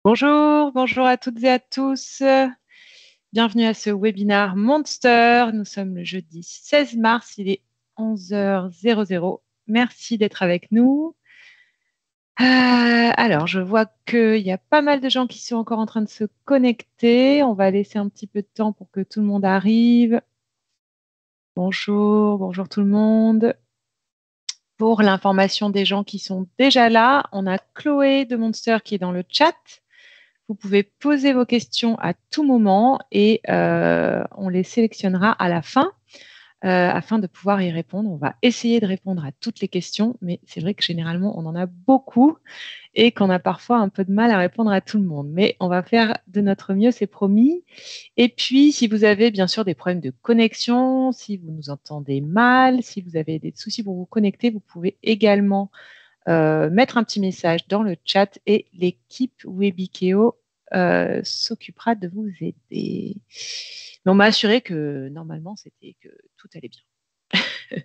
Bonjour, bonjour à toutes et à tous. Bienvenue à ce webinaire Monster. Nous sommes le jeudi 16 mars, il est 11h00. Merci d'être avec nous. Alors, je vois qu'il y a pas mal de gens qui sont encore en train de se connecter. On va laisser un petit peu de temps pour que tout le monde arrive. Bonjour, bonjour tout le monde. Pour l'information des gens qui sont déjà là, on a Chloé de Monster qui est dans le chat. Vous pouvez poser vos questions à tout moment et on les sélectionnera à la fin afin de pouvoir y répondre. On va essayer de répondre à toutes les questions, mais c'est vrai que généralement, on en a beaucoup et qu'on a parfois un peu de mal à répondre à tout le monde. Mais on va faire de notre mieux, c'est promis. Et puis, si vous avez bien sûr des problèmes de connexion, si vous nous entendez mal, si vous avez des soucis pour vous connecter, vous pouvez également mettre un petit message dans le chat et l'équipe Webikeo s'occupera de vous aider. Mais on m'a assuré que normalement, c'était que tout allait bien.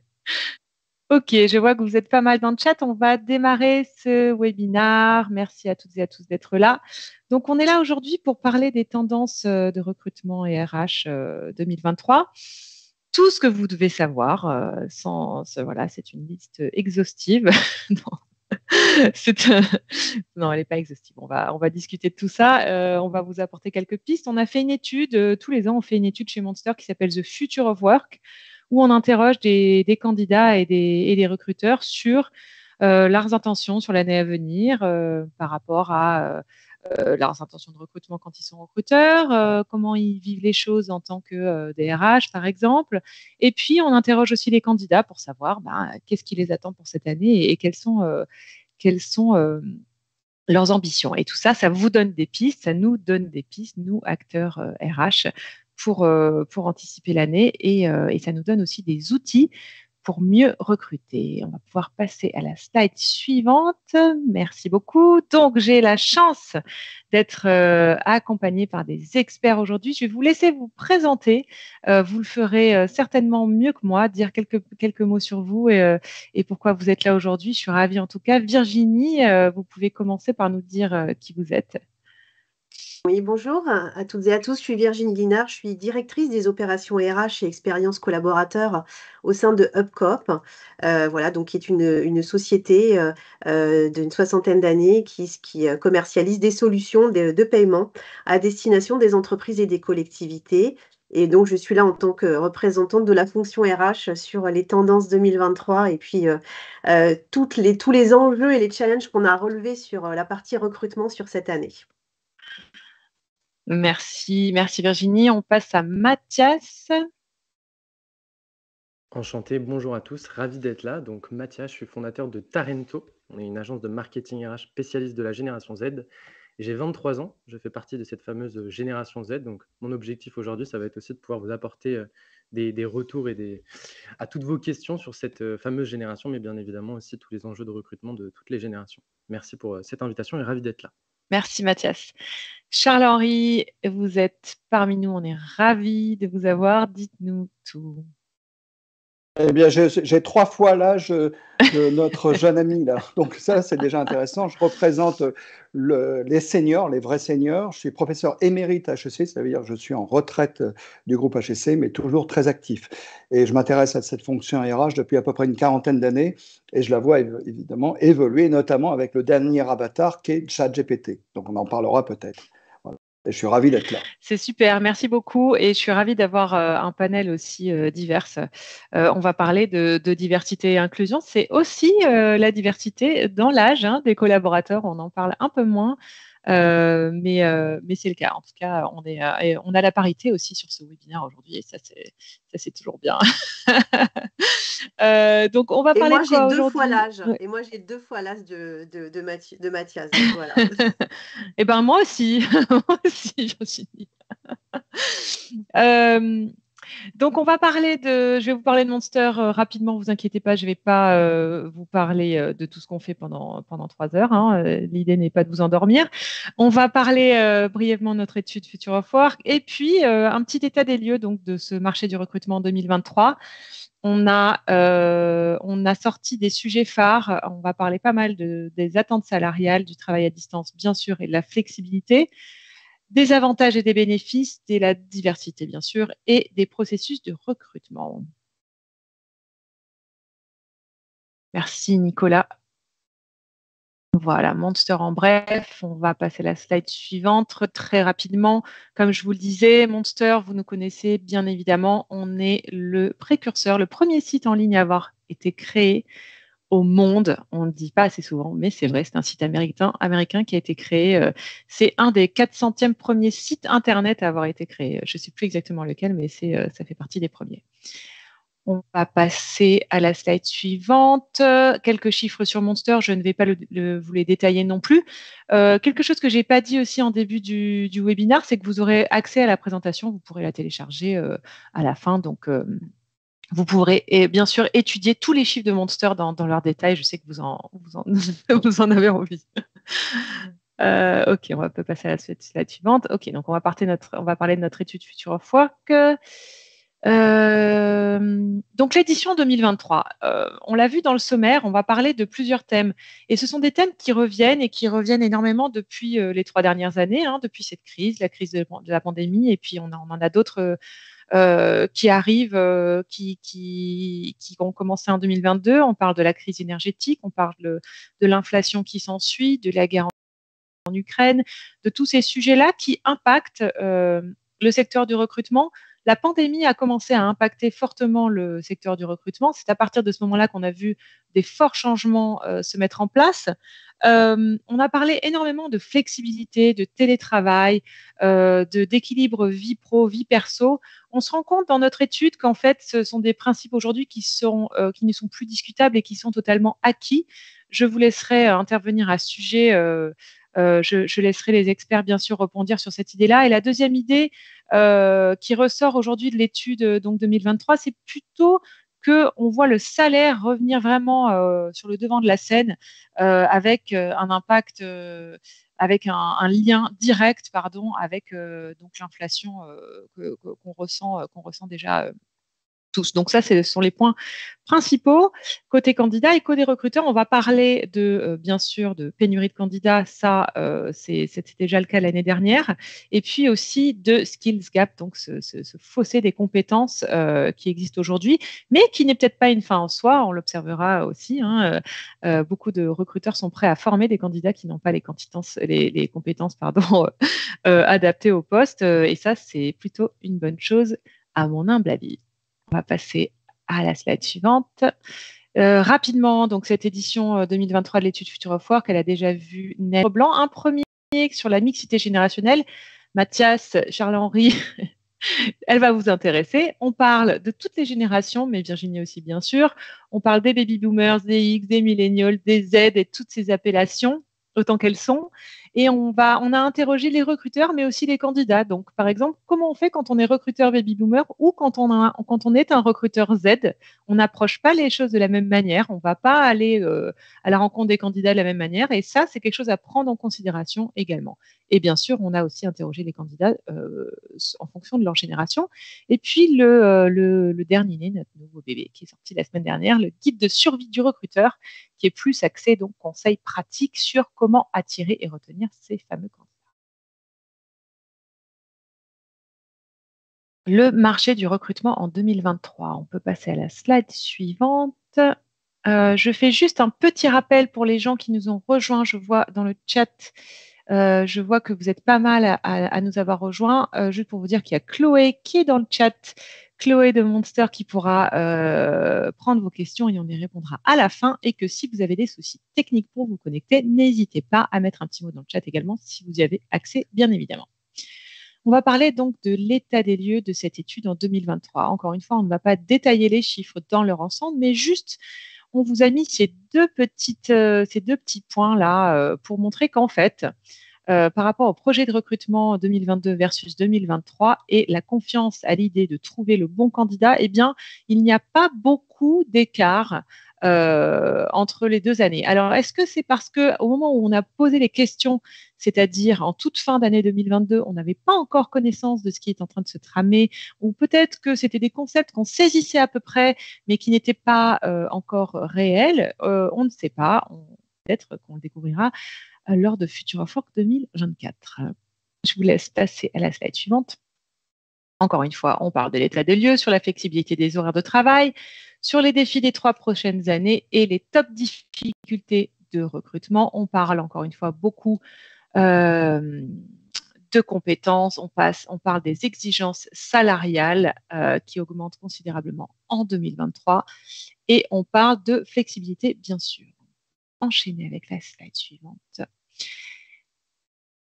Ok, je vois que vous êtes pas mal dans le chat. On va démarrer ce webinaire. Merci à toutes et à tous d'être là. Donc, on est là aujourd'hui pour parler des tendances de recrutement et RH 2023. Tout ce que vous devez savoir, voilà, c'est une liste exhaustive. Non, elle n'est pas exhaustive. On va discuter de tout ça. On va vous apporter quelques pistes. On a fait une étude, tous les ans, on fait une étude chez Monster qui s'appelle The Future of Work, où on interroge des candidats et des recruteurs sur leurs intentions sur l'année à venir par rapport à leurs intentions de recrutement quand ils sont recruteurs, comment ils vivent les choses en tant que des RH, par exemple. Et puis, on interroge aussi les candidats pour savoir qu'est-ce qui les attend pour cette année et quelles sont leurs ambitions. Et tout ça, ça vous donne des pistes, ça nous donne des pistes, nous, acteurs RH, pour anticiper l'année et ça nous donne aussi des outils pour mieux recruter. On va pouvoir passer à la slide suivante. Merci beaucoup. Donc, j'ai la chance d'être accompagnée par des experts aujourd'hui. Je vais vous laisser vous présenter. Vous le ferez certainement mieux que moi, dire quelques mots sur vous et pourquoi vous êtes là aujourd'hui. Je suis ravie en tout cas. Virginie, vous pouvez commencer par nous dire qui vous êtes. Oui, bonjour à toutes et à tous. Je suis Virginie Guinard, je suis directrice des opérations RH et expérience collaborateur au sein de HubCoop, voilà, donc qui est une société d'une soixantaine d'années qui commercialise des solutions de paiement à destination des entreprises et des collectivités. Et donc, je suis là en tant que représentante de la fonction RH sur les tendances 2023 et puis tous les enjeux et les challenges qu'on a relevés sur la partie recrutement sur cette année. Merci, merci Virginie. On passe à Mathias. Enchanté, bonjour à tous, ravi d'être là. Donc Mathias, je suis fondateur de Tarento. On est une agence de marketing RH spécialiste de la génération Z. J'ai 23 ans, je fais partie de cette fameuse génération Z. Donc mon objectif aujourd'hui, ça va être aussi de pouvoir vous apporter des retours et à toutes vos questions sur cette fameuse génération, mais bien évidemment aussi tous les enjeux de recrutement de toutes les générations. Merci pour cette invitation et ravi d'être là. Merci Mathias. Charles-Henri, vous êtes parmi nous, on est ravis de vous avoir. Dites-nous tout. Eh bien, j'ai 3 fois l'âge de notre jeune ami là. Donc ça, c'est déjà intéressant. Je représente les seniors, les vrais seniors. Je suis professeur émérite à HEC, ça veut dire que je suis en retraite du groupe HEC, mais toujours très actif. Et je m'intéresse à cette fonction RH depuis à peu près une quarantaine d'années et je la vois évidemment évoluer, notamment avec le dernier avatar qui est ChatGPT. Donc on en parlera peut-être. Voilà. Et je suis ravi d'être là. C'est super, merci beaucoup et je suis ravie d'avoir un panel aussi divers. On va parler de diversité et inclusion. C'est aussi la diversité dans l'âge des collaborateurs. On en parle un peu moins, mais c'est le cas. En tout cas, on a la parité aussi sur ce webinaire aujourd'hui et ça, c'est toujours bien. Donc, on va Et parler moi, de j'ai quoi deux fois aujourd'hui? l'âge. Et moi, j'ai 2 fois l'âge de Mathias. Donc voilà. Eh ben moi aussi, moi aussi, je me suis dit. Euh, Donc, je vais vous parler de Monster rapidement, vous inquiétez pas, je ne vais pas vous parler de tout ce qu'on fait pendant 3 heures. Hein. L'idée n'est pas de vous endormir. On va parler brièvement de notre étude Future of Work et puis un petit état des lieux donc, de ce marché du recrutement en 2023. On a sorti des sujets phares. On va parler pas mal des attentes salariales, du travail à distance, bien sûr, et de la flexibilité, des avantages et des bénéfices, de la diversité, bien sûr, et des processus de recrutement. Merci, Nicolas. Voilà, Monster en bref. On va passer à la slide suivante très rapidement. Comme je vous le disais, Monster, vous nous connaissez bien évidemment. On est le précurseur, le premier site en ligne à avoir été créé au monde. On ne le dit pas assez souvent, mais c'est vrai, c'est un site américain qui a été créé. C'est un des 400e premiers sites Internet à avoir été créé. Je ne sais plus exactement lequel, mais ça fait partie des premiers. On va passer à la slide suivante. Quelques chiffres sur Monster, je ne vais pas vous les détailler non plus. Quelque chose que je n'ai pas dit aussi en début du webinaire, c'est que vous aurez accès à la présentation, vous pourrez la télécharger à la fin. Donc, vous pourrez bien sûr étudier tous les chiffres de Monster dans leurs détails. Je sais que vous en avez envie. Ok, on peut passer à la slide suivante. Ok, donc on va parler de notre étude Future of Work. Donc l'édition 2023, on l'a vu dans le sommaire, on va parler de plusieurs thèmes. Et ce sont des thèmes qui reviennent énormément depuis les 3 dernières années, hein, depuis cette crise, la crise de la pandémie, et puis on en a d'autres qui arrivent, qui ont commencé en 2022. On parle de la crise énergétique, on parle de l'inflation qui s'ensuit, de la guerre en Ukraine, de tous ces sujets-là qui impactent le secteur du recrutement. La pandémie a commencé à impacter fortement le secteur du recrutement. C'est à partir de ce moment-là qu'on a vu des forts changements se mettre en place. On a parlé énormément de flexibilité, de télétravail, d'équilibre vie pro, vie perso. On se rend compte dans notre étude qu'en fait, ce sont des principes aujourd'hui qui ne sont plus discutables et qui sont totalement acquis. Je vous laisserai intervenir à ce sujet. Je laisserai les experts, bien sûr, rebondir sur cette idée-là. Et la deuxième idée qui ressort aujourd'hui de l'étude donc 2023, c'est plutôt qu'on voit le salaire revenir vraiment sur le devant de la scène avec un impact, avec un lien direct, avec donc l'inflation qu'on ressent déjà tous. Donc ça, ce sont les points principaux côté candidat. Et côté recruteur, on va parler bien sûr de pénurie de candidats. Ça, c'était déjà le cas l'année dernière. Et puis aussi de skills gap, donc ce fossé des compétences qui existe aujourd'hui, mais qui n'est peut-être pas une fin en soi. On l'observera aussi. Hein. Beaucoup de recruteurs sont prêts à former des candidats qui n'ont pas les compétences adaptées au poste. Et ça, c'est plutôt une bonne chose à mon humble avis. On va passer à la slide suivante. Rapidement, donc cette édition 2023 de l'étude Future of Work, elle a déjà vu naître blanc. Un premier sur la mixité générationnelle. Mathias, Charles-Henri, elle va vous intéresser. On parle de toutes les générations, mais Virginie aussi, bien sûr. On parle des baby boomers, des X, des millennials, des Z et toutes ces appellations, autant qu'elles sont. Et on a interrogé les recruteurs, mais aussi les candidats. Donc, par exemple, comment on fait quand on est recruteur baby boomer ou quand on est un recruteur Z? On n'approche pas les choses de la même manière. On ne va pas aller à la rencontre des candidats de la même manière. Et ça, c'est quelque chose à prendre en considération également. Et bien sûr, on a aussi interrogé les candidats en fonction de leur génération. Et puis, le dernier né, notre nouveau bébé, qui est sorti la semaine dernière, le guide de survie du recruteur, qui est plus axé, donc, conseils pratiques sur comment attirer et retenir ces fameux candidats. Le marché du recrutement en 2023. On peut passer à la slide suivante. Je fais juste un petit rappel pour les gens qui nous ont rejoints. Je vois dans le chat, je vois que vous êtes pas mal à nous avoir rejoints. Juste pour vous dire qu'il y a Chloé qui est dans le chat. Chloé de Monster qui pourra prendre vos questions et on y répondra à la fin. Et que si vous avez des soucis techniques pour vous connecter, n'hésitez pas à mettre un petit mot dans le chat également si vous y avez accès, bien évidemment. On va parler donc de l'état des lieux de cette étude en 2023. Encore une fois, on ne va pas détailler les chiffres dans leur ensemble, mais juste, on vous a mis ces deux petits points-là pour montrer qu'en fait, par rapport au projet de recrutement 2022 versus 2023 et la confiance à l'idée de trouver le bon candidat, eh bien, il n'y a pas beaucoup d'écart entre les 2 années. Alors, est-ce que c'est parce qu'au moment où on a posé les questions, c'est-à-dire en toute fin d'année 2022, on n'avait pas encore connaissance de ce qui est en train de se tramer, ou peut-être que c'était des concepts qu'on saisissait à peu près, mais qui n'étaient pas encore réels, on ne sait pas. Peut-être qu'on le découvrira lors de Future of Work 2024. Je vous laisse passer à la slide suivante. Encore une fois, on parle de l'état des lieux, sur la flexibilité des horaires de travail, sur les défis des 3 prochaines années et les top difficultés de recrutement. On parle encore une fois beaucoup de compétences. On parle des exigences salariales qui augmentent considérablement en 2023 et on parle de flexibilité, bien sûr. Enchaîner avec la slide suivante.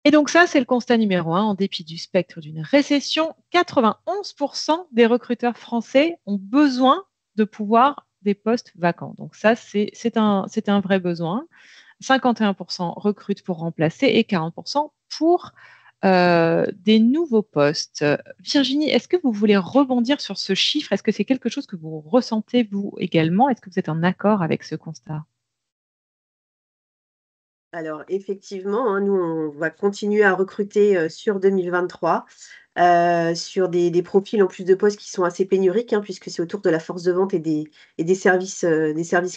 Et donc ça, c'est le constat numéro 1. En dépit du spectre d'une récession, 91% des recruteurs français ont besoin de pouvoir des postes vacants. Donc ça, c'est un vrai besoin. 51% recrutent pour remplacer et 40% pour des nouveaux postes. Virginie, est-ce que vous voulez rebondir sur ce chiffre? Est-ce que c'est quelque chose que vous ressentez vous également? Est-ce que vous êtes en accord avec ce constat? Alors effectivement, hein, nous, on va continuer à recruter sur 2023, sur des profils en plus de postes qui sont assez pénuriques, hein, puisque c'est autour de la force de vente et des services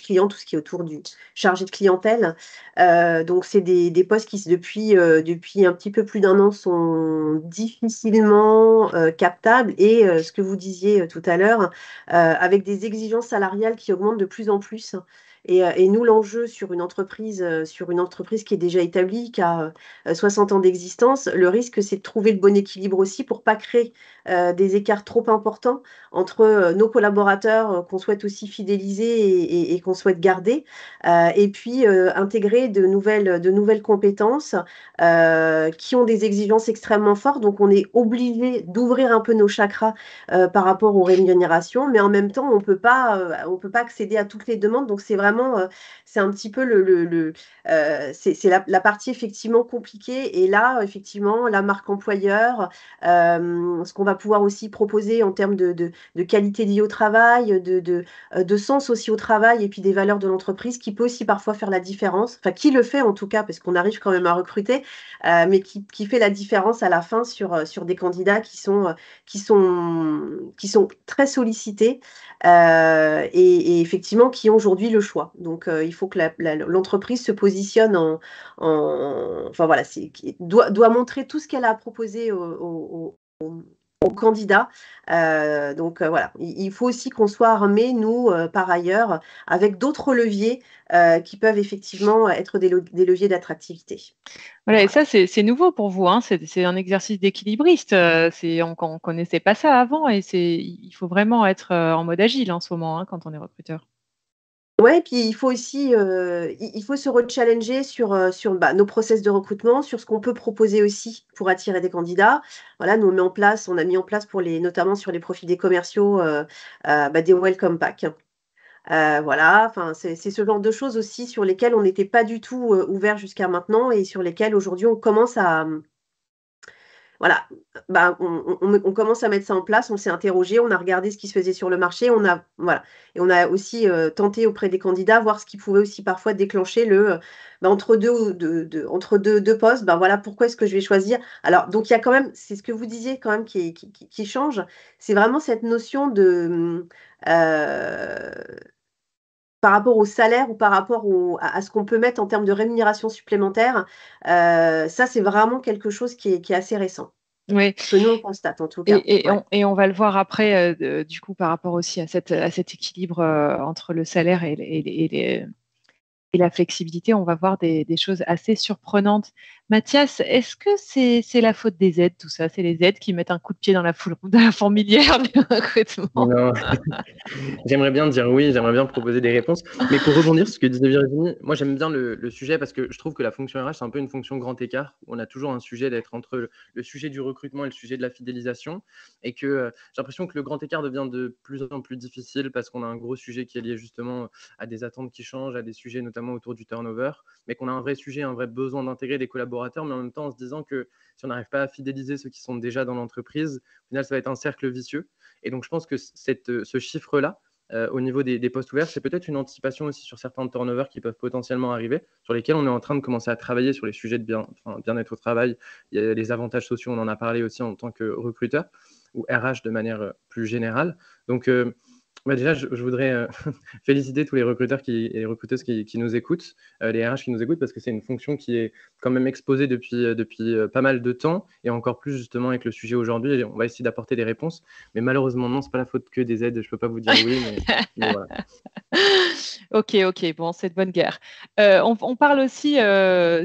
clients, tout ce qui est autour du chargé de clientèle. Donc c'est des postes qui, depuis un petit peu plus d'1 an, sont difficilement captables et ce que vous disiez tout à l'heure, avec des exigences salariales qui augmentent de plus en plus. Et nous, l'enjeu sur une entreprise qui est déjà établie, qui a 60 ans d'existence, le risque, c'est de trouver le bon équilibre aussi pour pas créer des écarts trop importants entre nos collaborateurs qu'on souhaite aussi fidéliser et qu'on souhaite garder, et puis intégrer de nouvelles compétences qui ont des exigences extrêmement fortes. Donc, on est obligé d'ouvrir un peu nos chakras par rapport aux rémunérations, mais en même temps, on peut pas accéder à toutes les demandes. Donc, c'est vraiment, c'est un petit peu c'est la partie effectivement compliquée. Et là, effectivement, la marque employeur, ce qu'on va pouvoir aussi proposer en termes de qualité de vie au travail, de sens aussi au travail et puis des valeurs de l'entreprise qui peut aussi parfois faire la différence. Enfin, qui le fait en tout cas, parce qu'on arrive quand même à recruter, mais qui fait la différence à la fin sur des candidats qui sont très sollicités et effectivement qui ont aujourd'hui le choix. Donc, il faut que l'entreprise se positionne enfin voilà, doit montrer tout ce qu'elle a à proposer aux candidats. Donc voilà, il faut aussi qu'on soit armés, nous, par ailleurs, avec d'autres leviers qui peuvent effectivement être des leviers d'attractivité. Voilà, et Voilà. ça, c'est nouveau pour vous, hein. C'est un exercice d'équilibriste. On ne connaissait pas ça avant et il faut vraiment être en mode agile en ce moment, hein, quand on est recruteur. Ouais, puis il faut aussi, il faut se rechallenger sur nos process de recrutement, sur ce qu'on peut proposer aussi pour attirer des candidats. Voilà, nous on a mis en place notamment sur les profils des commerciaux, des welcome packs. Voilà, enfin, c'est ce genre de choses aussi sur lesquelles on n'était pas du tout ouvert jusqu'à maintenant et sur lesquelles aujourd'hui on commence à, voilà, on commence à mettre ça en place, on s'est interrogé, on a regardé ce qui se faisait sur le marché, voilà, et on a aussi tenté auprès des candidats, voir ce qui pouvait aussi parfois déclencher entre deux postes, voilà, pourquoi est-ce que je vais choisir? Alors, donc il y a quand même, c'est ce que vous disiez quand même qui change, c'est vraiment cette notion par rapport au salaire ou par rapport à ce qu'on peut mettre en termes de rémunération supplémentaire, ça, c'est vraiment quelque chose qui est assez récent. Oui. Que nous, on constate en tout cas. Ouais. On va le voir après, du coup, par rapport aussi à cet équilibre entre le salaire et la flexibilité, on va voir des choses assez surprenantes. Mathias, est-ce que c'est la faute des aides, tout ça? C'est les aides qui mettent un coup de pied dans la fourmilière du recrutement? Non, j'aimerais bien dire oui, j'aimerais bien proposer des réponses. Mais pour rebondir sur ce que disait Virginie, moi j'aime bien le sujet parce que je trouve que la fonction RH, c'est un peu une fonction grand écart. Où on a toujours un sujet d'être entre le sujet du recrutement et le sujet de la fidélisation. Et que j'ai l'impression que le grand écart devient de plus en plus difficile parce qu'on a un gros sujet qui est lié justement à des attentes qui changent, à des sujets notamment autour du turnover, mais qu'on a un vrai sujet, un vrai besoin d'intégrer des collaborateurs collaborateurs, mais en même temps en se disant que si on n'arrive pas à fidéliser ceux qui sont déjà dans l'entreprise, au final, ça va être un cercle vicieux. Et donc, je pense que ce chiffre-là, au niveau des postes ouverts, c'est peut-être une anticipation aussi sur certains turnovers qui peuvent potentiellement arriver, sur lesquels on est en train de commencer à travailler sur les sujets de bien-être au travail. Il y a les avantages sociaux, on en a parlé aussi en tant que recruteur, ou RH de manière plus générale. Donc, déjà, je voudrais féliciter tous les recruteurs et les recruteuses qui nous écoutent, les RH qui nous écoutent, parce que c'est une fonction qui est quand même exposée depuis pas mal de temps, et encore plus justement avec le sujet aujourd'hui. On va essayer d'apporter des réponses, mais malheureusement, non, c'est pas la faute que des aides. Je peux pas vous dire oui, mais voilà. Ok, bon, c'est de bonne guerre. On parle aussi,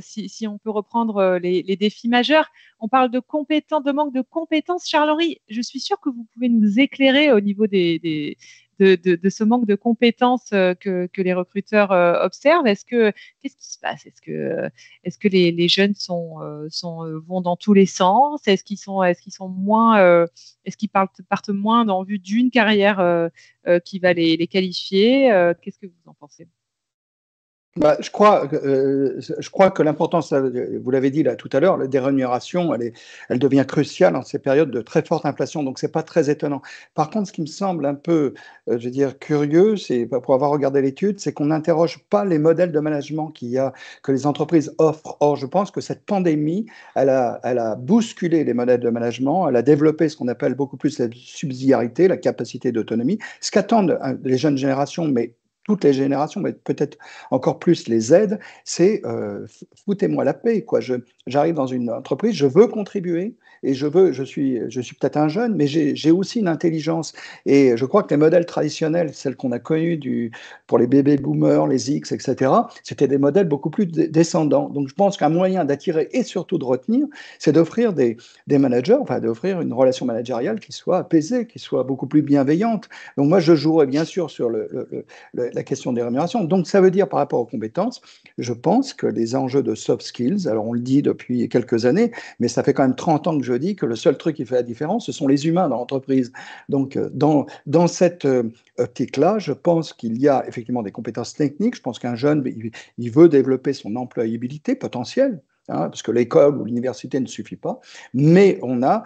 si on peut reprendre les défis majeurs, on parle de compétences, de manque de compétences. Charles-Henri, je suis sûre que vous pouvez nous éclairer au niveau de ce manque de compétences que les recruteurs observent. Qu'est-ce qui se passe? Est-ce que les jeunes vont dans tous les sens? Est-ce qu'ils partent moins en vue d'une carrière qui va les qualifier? Qu'est-ce que vous en pensez? Je crois que l'importance, vous l'avez dit là tout à l'heure, la dérémunération, elle devient cruciale en ces périodes de très forte inflation, donc c'est pas très étonnant. Par contre, ce qui me semble un peu, je veux dire, curieux, c'est pour avoir regardé l'étude, c'est qu'on n'interroge pas les modèles de management que les entreprises offrent. Or, je pense que cette pandémie, elle a bousculé les modèles de management, elle a développé ce qu'on appelle beaucoup plus la subsidiarité, la capacité d'autonomie, ce qu'attendent les jeunes générations, mais toutes les générations, mais peut-être encore plus les aides, c'est foutez-moi la paix, quoi. J'arrive dans une entreprise, je veux contribuer et je suis peut-être un jeune, mais j'ai aussi une intelligence. Et je crois que les modèles traditionnels, celles qu'on a connus pour les bébés boomers, les X, etc., c'était des modèles beaucoup plus descendants. Donc je pense qu'un moyen d'attirer et surtout de retenir, c'est d'offrir des managers, enfin d'offrir une relation managériale qui soit apaisée, qui soit beaucoup plus bienveillante. Donc moi, je jouerais bien sûr sur la question des rémunérations. Donc ça veut dire par rapport aux compétences, je pense que les enjeux de soft skills, alors on le dit depuis quelques années, mais ça fait quand même 30 ans que je dis que le seul truc qui fait la différence, ce sont les humains dans l'entreprise. Donc dans cette optique-là, je pense qu'il y a effectivement des compétences techniques. Je pense qu'un jeune, il veut développer son employabilité potentielle, parce que l'école ou l'université ne suffit pas, mais on a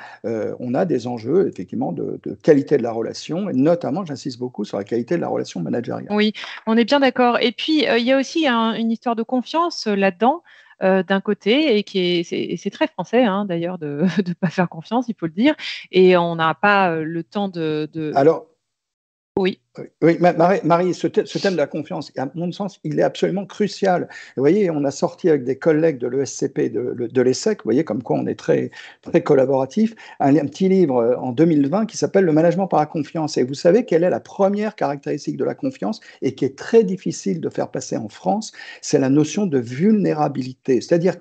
des enjeux effectivement de qualité de la relation, et notamment, j'insiste beaucoup sur la qualité de la relation managériale. Oui, on est bien d'accord. Et puis, il y a aussi une histoire de confiance là-dedans, d'un côté, et c'est très français, d'ailleurs, de ne pas faire confiance, il faut le dire. Et on n'a pas le temps Alors, Oui. Oui, Marie, ce thème de la confiance, à mon sens, il est absolument crucial. Vous voyez, on a sorti avec des collègues de l'ESCP, de l'ESSEC, vous voyez, comme quoi on est très, très collaboratif, un petit livre en 2020 qui s'appelle « Le management par la confiance ». Et vous savez quelle est la première caractéristique de la confiance et qui est très difficile de faire passer en France, c'est la notion de vulnérabilité. C'est-à-dire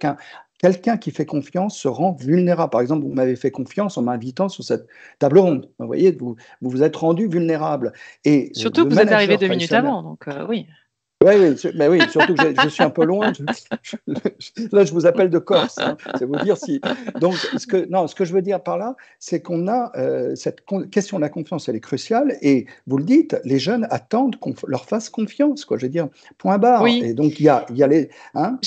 quelqu'un qui fait confiance se rend vulnérable. Par exemple, vous m'avez fait confiance en m'invitant sur cette table ronde. Vous voyez, vous vous êtes rendu vulnérable. Et Surtout que vous êtes arrivé 2 minutes avant, donc oui. Oui, mais oui, surtout que je suis un peu loin. Là, je vous appelle de Corse. C'est vous dire si. Donc, ce que je veux dire par là, c'est qu'on a cette question de la confiance, elle est cruciale. Et vous le dites, les jeunes attendent qu'on leur fasse confiance, quoi. Je veux dire, point barre. Oui. Et donc, il y a les. Voilà.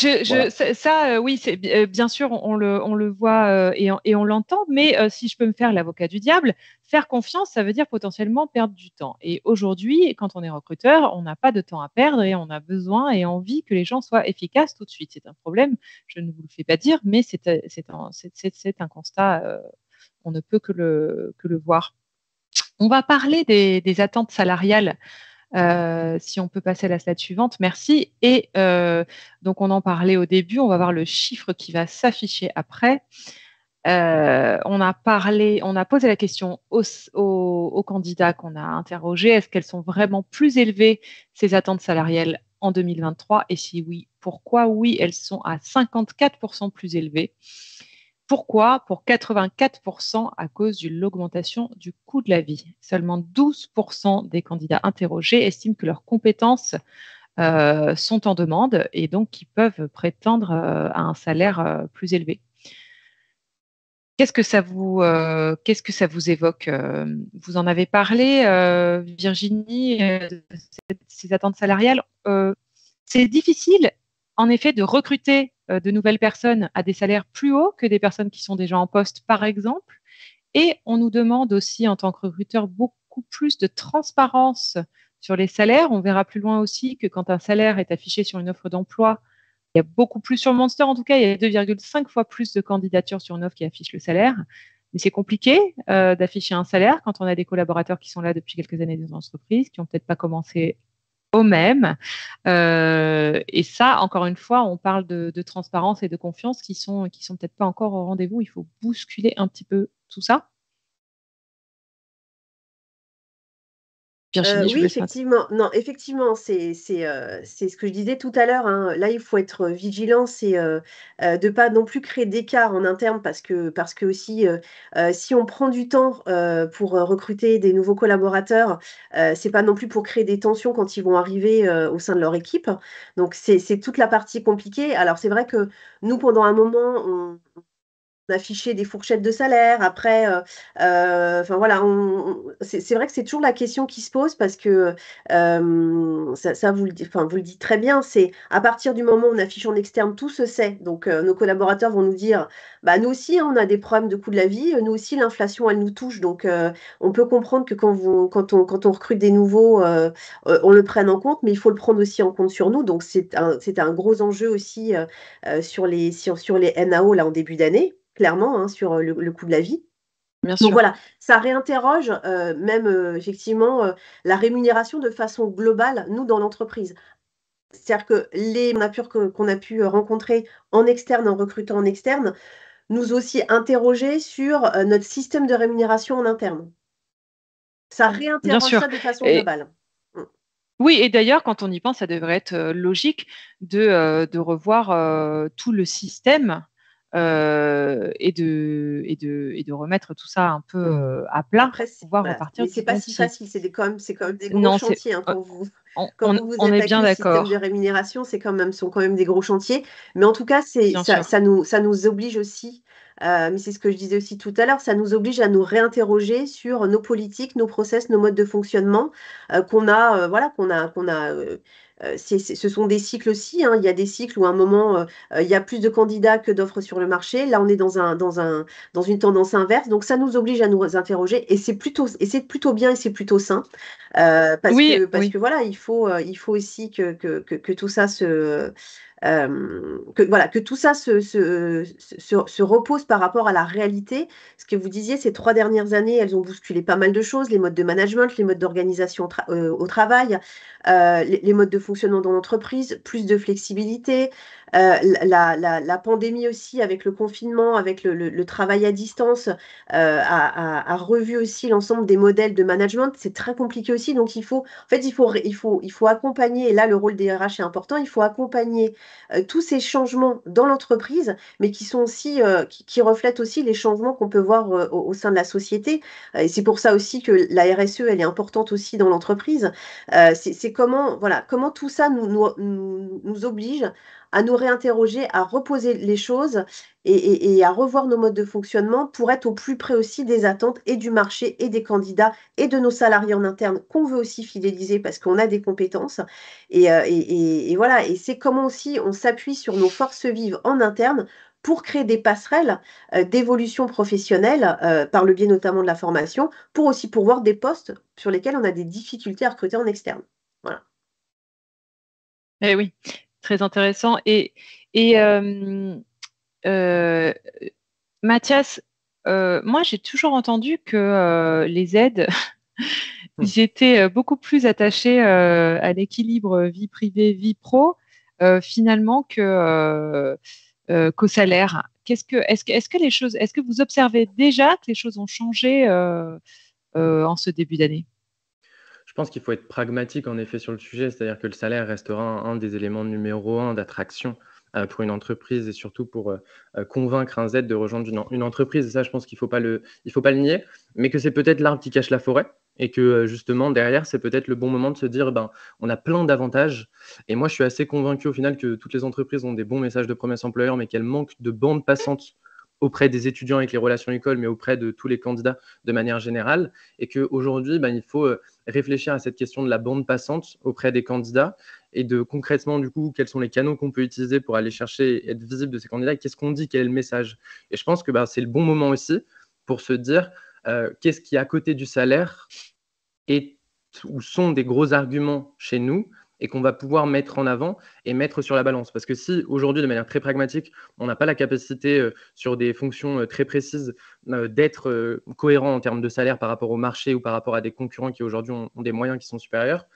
Oui, c'est bien sûr, on le voit et on l'entend. Mais si je peux me faire l'avocat du diable, faire confiance, ça veut dire potentiellement perdre du temps. Et aujourd'hui, quand on est recruteur, on n'a pas de temps à perdre et on a besoin et envie que les gens soient efficaces tout de suite. C'est un problème, je ne vous le fais pas dire, mais c'est un constat, on ne peut que le voir. On va parler des attentes salariales. Si on peut passer à la slide suivante, merci. Et donc, on en parlait au début, on va voir le chiffre qui va s'afficher après. On a posé la question aux candidats qu'on a interrogés, est-ce qu'elles sont vraiment plus élevées, ces attentes salariales, en 2023? Et si oui, pourquoi? Oui, elles sont à 54% plus élevées. Pourquoi? Pour 84% à cause de l'augmentation du coût de la vie. Seulement 12% des candidats interrogés estiment que leurs compétences sont en demande et donc qui peuvent prétendre à un salaire plus élevé. Qu'est-ce que ça vous évoque? Vous en avez parlé, Virginie, de ces attentes salariales. C'est difficile, en effet, de recruter de nouvelles personnes à des salaires plus hauts que des personnes qui sont déjà en poste, par exemple. Et on nous demande aussi, en tant que recruteur, beaucoup plus de transparence sur les salaires. On verra plus loin aussi que quand un salaire est affiché sur une offre d'emploi, il y a beaucoup plus sur Monster, en tout cas, il y a 2,5 fois plus de candidatures sur une offre qui affiche le salaire. Mais c'est compliqué d'afficher un salaire quand on a des collaborateurs qui sont là depuis quelques années dans l'entreprise, qui n'ont peut-être pas commencé au même. Et ça, encore une fois, on parle de transparence et de confiance qui sont peut-être pas encore au rendez-vous. Il faut bousculer un petit peu tout ça. Virginie, je vous Oui, laisse effectivement. Non, effectivement, c'est ce que je disais tout à l'heure, hein. Là, il faut être vigilant, c'est de pas non plus créer d'écart en interne parce que aussi, si on prend du temps pour recruter des nouveaux collaborateurs, c'est pas non plus pour créer des tensions quand ils vont arriver au sein de leur équipe. Donc, c'est toute la partie compliquée. Alors, c'est vrai que nous, pendant un moment, on afficher des fourchettes de salaire. Après, enfin voilà, c'est vrai que c'est toujours la question qui se pose parce que ça vous vous le dites très bien. C'est à partir du moment où on affiche en externe, tout se sait. Donc nos collaborateurs vont nous dire, bah nous aussi, hein, on a des problèmes de coût de la vie. Nous aussi, l'inflation, elle nous touche. Donc on peut comprendre que quand on recrute des nouveaux, on le prenne en compte, mais il faut le prendre aussi en compte sur nous. Donc c'est un gros enjeu aussi sur les NAO là en début d'année clairement, hein, sur le coût de la vie. Bien Donc sûr. voilà, ça réinterroge même effectivement la rémunération de façon globale, nous, dans l'entreprise. C'est-à-dire que les managers qu'on a pu rencontrer en externe, en recrutant en externe, nous aussi interroger sur notre système de rémunération en interne. Ça Bien réinterroge sûr. ça de façon Et, globale. oui, et d'ailleurs, quand on y pense, ça devrait être logique de revoir tout le système et de remettre tout ça un peu à plat Après, pour pouvoir voilà. repartir Mais du c'est pas bon si pied. facile, c'est quand même des gros Non, c'est, chantiers hein, euh, quand vous vous on est bien attaquez au système de d'accord, rémunération, sont quand même des gros chantiers. Mais en tout cas, bien sûr. ça nous oblige aussi, mais c'est ce que je disais aussi tout à l'heure, ça nous oblige à nous réinterroger sur nos politiques, nos process, nos modes de fonctionnement qu'on a. Ce sont des cycles aussi, hein. Il y a des cycles où à un moment, il y a plus de candidats que d'offres sur le marché. Là, on est dans une tendance inverse. Donc, ça nous oblige à nous interroger et c'est plutôt bien et c'est plutôt sain. Oui, Parce oui, que voilà, il faut aussi que tout ça que tout ça se repose par rapport à la réalité. Ce que vous disiez, ces 3 dernières années, elles ont bousculé pas mal de choses, les modes de management, les modes d'organisation au travail, les modes de fonctionnement dans l'entreprise, plus de flexibilité, la pandémie aussi avec le confinement, avec le travail à distance, a revu aussi l'ensemble des modèles de management. C'est très compliqué aussi, donc il faut accompagner, et là le rôle des RH est important, il faut accompagner tous ces changements dans l'entreprise, mais qui sont aussi, qui reflètent aussi les changements qu'on peut voir au sein de la société. Et c'est pour ça aussi que la RSE, elle est importante aussi dans l'entreprise. C'est comment tout ça nous oblige à nous réinterroger, à reposer les choses et à revoir nos modes de fonctionnement pour être au plus près aussi des attentes et du marché et des candidats et de nos salariés en interne qu'on veut aussi fidéliser parce qu'on a des compétences. Et voilà, et c'est comment aussi on s'appuie sur nos forces vives en interne pour créer des passerelles d'évolution professionnelle par le biais notamment de la formation, pour aussi pourvoir des postes sur lesquels on a des difficultés à recruter en externe. Voilà. eh oui, très intéressant. Et euh, Mathias, moi j'ai toujours entendu que les aides, ils étaient beaucoup plus attachés à l'équilibre vie privée, vie pro, finalement qu'au salaire. Est-ce que vous observez déjà que les choses ont changé en ce début d'année? Je pense qu'il faut être pragmatique en effet sur le sujet, c'est-à-dire que le salaire restera un des éléments numéro un d'attraction pour une entreprise et surtout pour convaincre un Z de rejoindre une entreprise. Et ça, je pense qu'il il faut pas le nier, mais que c'est peut-être l'arbre qui cache la forêt et que justement derrière, c'est peut-être le bon moment de se dire, ben, on a plein d'avantages. Et moi, je suis assez convaincu au final que toutes les entreprises ont des bons messages de promesse employeur, mais qu'elles manquent de bande passante auprès des étudiants avec les relations écoles, mais auprès de tous les candidats de manière générale. Et qu'aujourd'hui, ben, il faut réfléchir à cette question de la bande passante auprès des candidats et de concrètement, du coup, quels sont les canaux qu'on peut utiliser pour aller chercher et être visible de ces candidats, qu'est-ce qu'on dit, quel est le message. Et je pense que c'est le bon moment aussi pour se dire qu'est-ce qui, à côté du salaire, est ou sont des gros arguments chez nous et qu'on va pouvoir mettre en avant et mettre sur la balance. Parce que si aujourd'hui, de manière très pragmatique, on n'a pas la capacité sur des fonctions très précises d'être cohérent en termes de salaire par rapport au marché ou par rapport à des concurrents qui aujourd'hui ont des moyens qui sont supérieurs,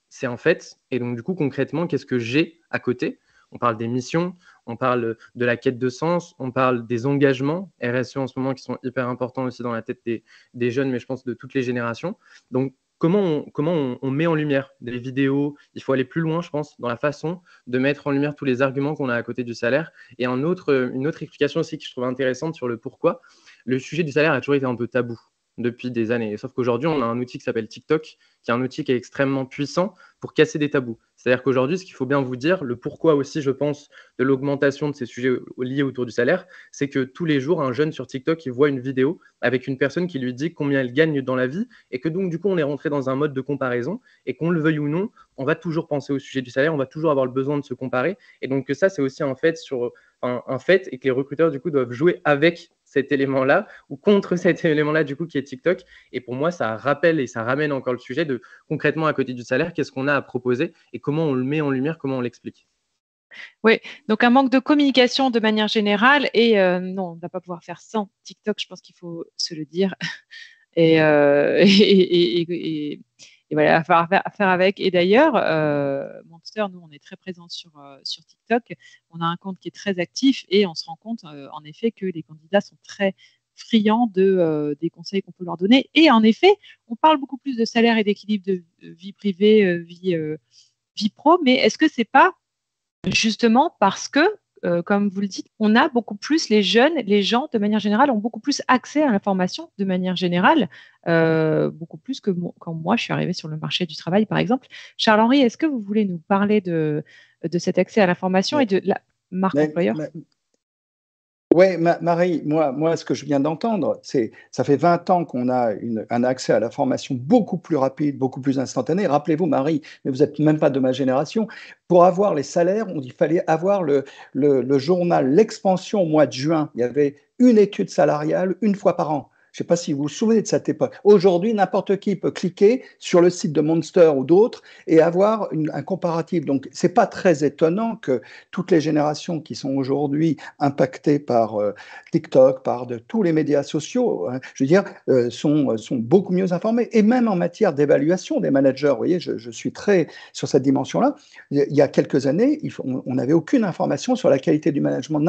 c'est un fait. Et donc du coup, concrètement, qu'est-ce que j'ai à côté? On parle des missions, on parle de la quête de sens, on parle des engagements RSE en ce moment qui sont hyper importants aussi dans la tête des jeunes, mais je pense de toutes les générations. Donc, comment on met en lumière des vidéos? Il faut aller plus loin, je pense, dans la façon de mettre en lumière tous les arguments qu'on a à côté du salaire. Et une autre explication aussi que je trouve intéressante sur le pourquoi. Le sujet du salaire a toujours été un peu tabou depuis des années. Sauf qu'aujourd'hui, on a un outil qui s'appelle TikTok, qui est un outil qui est extrêmement puissant pour casser des tabous. C'est-à-dire qu'aujourd'hui, ce qu'il faut bien vous dire, le pourquoi aussi, je pense, de l'augmentation de ces sujets liés autour du salaire, c'est que tous les jours, un jeune sur TikTok, il voit une vidéo avec une personne qui lui dit combien elle gagne dans la vie et que donc, du coup, on est rentré dans un mode de comparaison et qu'on le veuille ou non, on va toujours penser au sujet du salaire, on va toujours avoir le besoin de se comparer. Et donc, ça, c'est aussi un fait et que les recruteurs, du coup, doivent jouer avec cet élément-là ou contre cet élément-là, du coup, qui est TikTok. Et pour moi, ça rappelle et ça ramène encore le sujet de concrètement, à côté du salaire, qu'est-ce qu'on a à proposer et comment on le met en lumière, comment on l'explique. Oui, donc un manque de communication de manière générale et non, on ne va pas pouvoir faire sans TikTok, je pense qu'il faut se le dire. Et voilà, à faire avec. Et d'ailleurs, Monster, nous, on est très présents sur TikTok. On a un compte qui est très actif et on se rend compte, en effet, que les candidats sont très friands des conseils qu'on peut leur donner. Et en effet, on parle beaucoup plus de salaire et d'équilibre de vie privée, vie pro, mais est-ce que c'est pas justement parce que, comme vous le dites, on a beaucoup plus, les jeunes, les gens, de manière générale, ont beaucoup plus accès à l'information, de manière générale, beaucoup plus que quand moi, je suis arrivée sur le marché du travail, par exemple. Charles-Henri, est-ce que vous voulez nous parler de cet accès à l'information et de la marque employeur? Oui, Marie, moi, ce que je viens d'entendre, ça fait 20 ans qu'on a un accès à l'information beaucoup plus rapide, beaucoup plus instantané. Rappelez-vous, Marie, mais vous n'êtes même pas de ma génération, pour avoir les salaires, il fallait avoir le journal L'Expansion au mois de juin. Il y avait une étude salariale une fois par an. Je ne sais pas si vous vous souvenez de cette époque. Aujourd'hui, n'importe qui peut cliquer sur le site de Monster ou d'autres et avoir un comparatif. Donc, ce n'est pas très étonnant que toutes les générations qui sont aujourd'hui impactées par TikTok, par tous les médias sociaux, hein, je veux dire, sont beaucoup mieux informées. Et même en matière d'évaluation des managers, vous voyez, je suis très sur cette dimension-là. Il y a quelques années, on n'avait aucune information sur la qualité du management.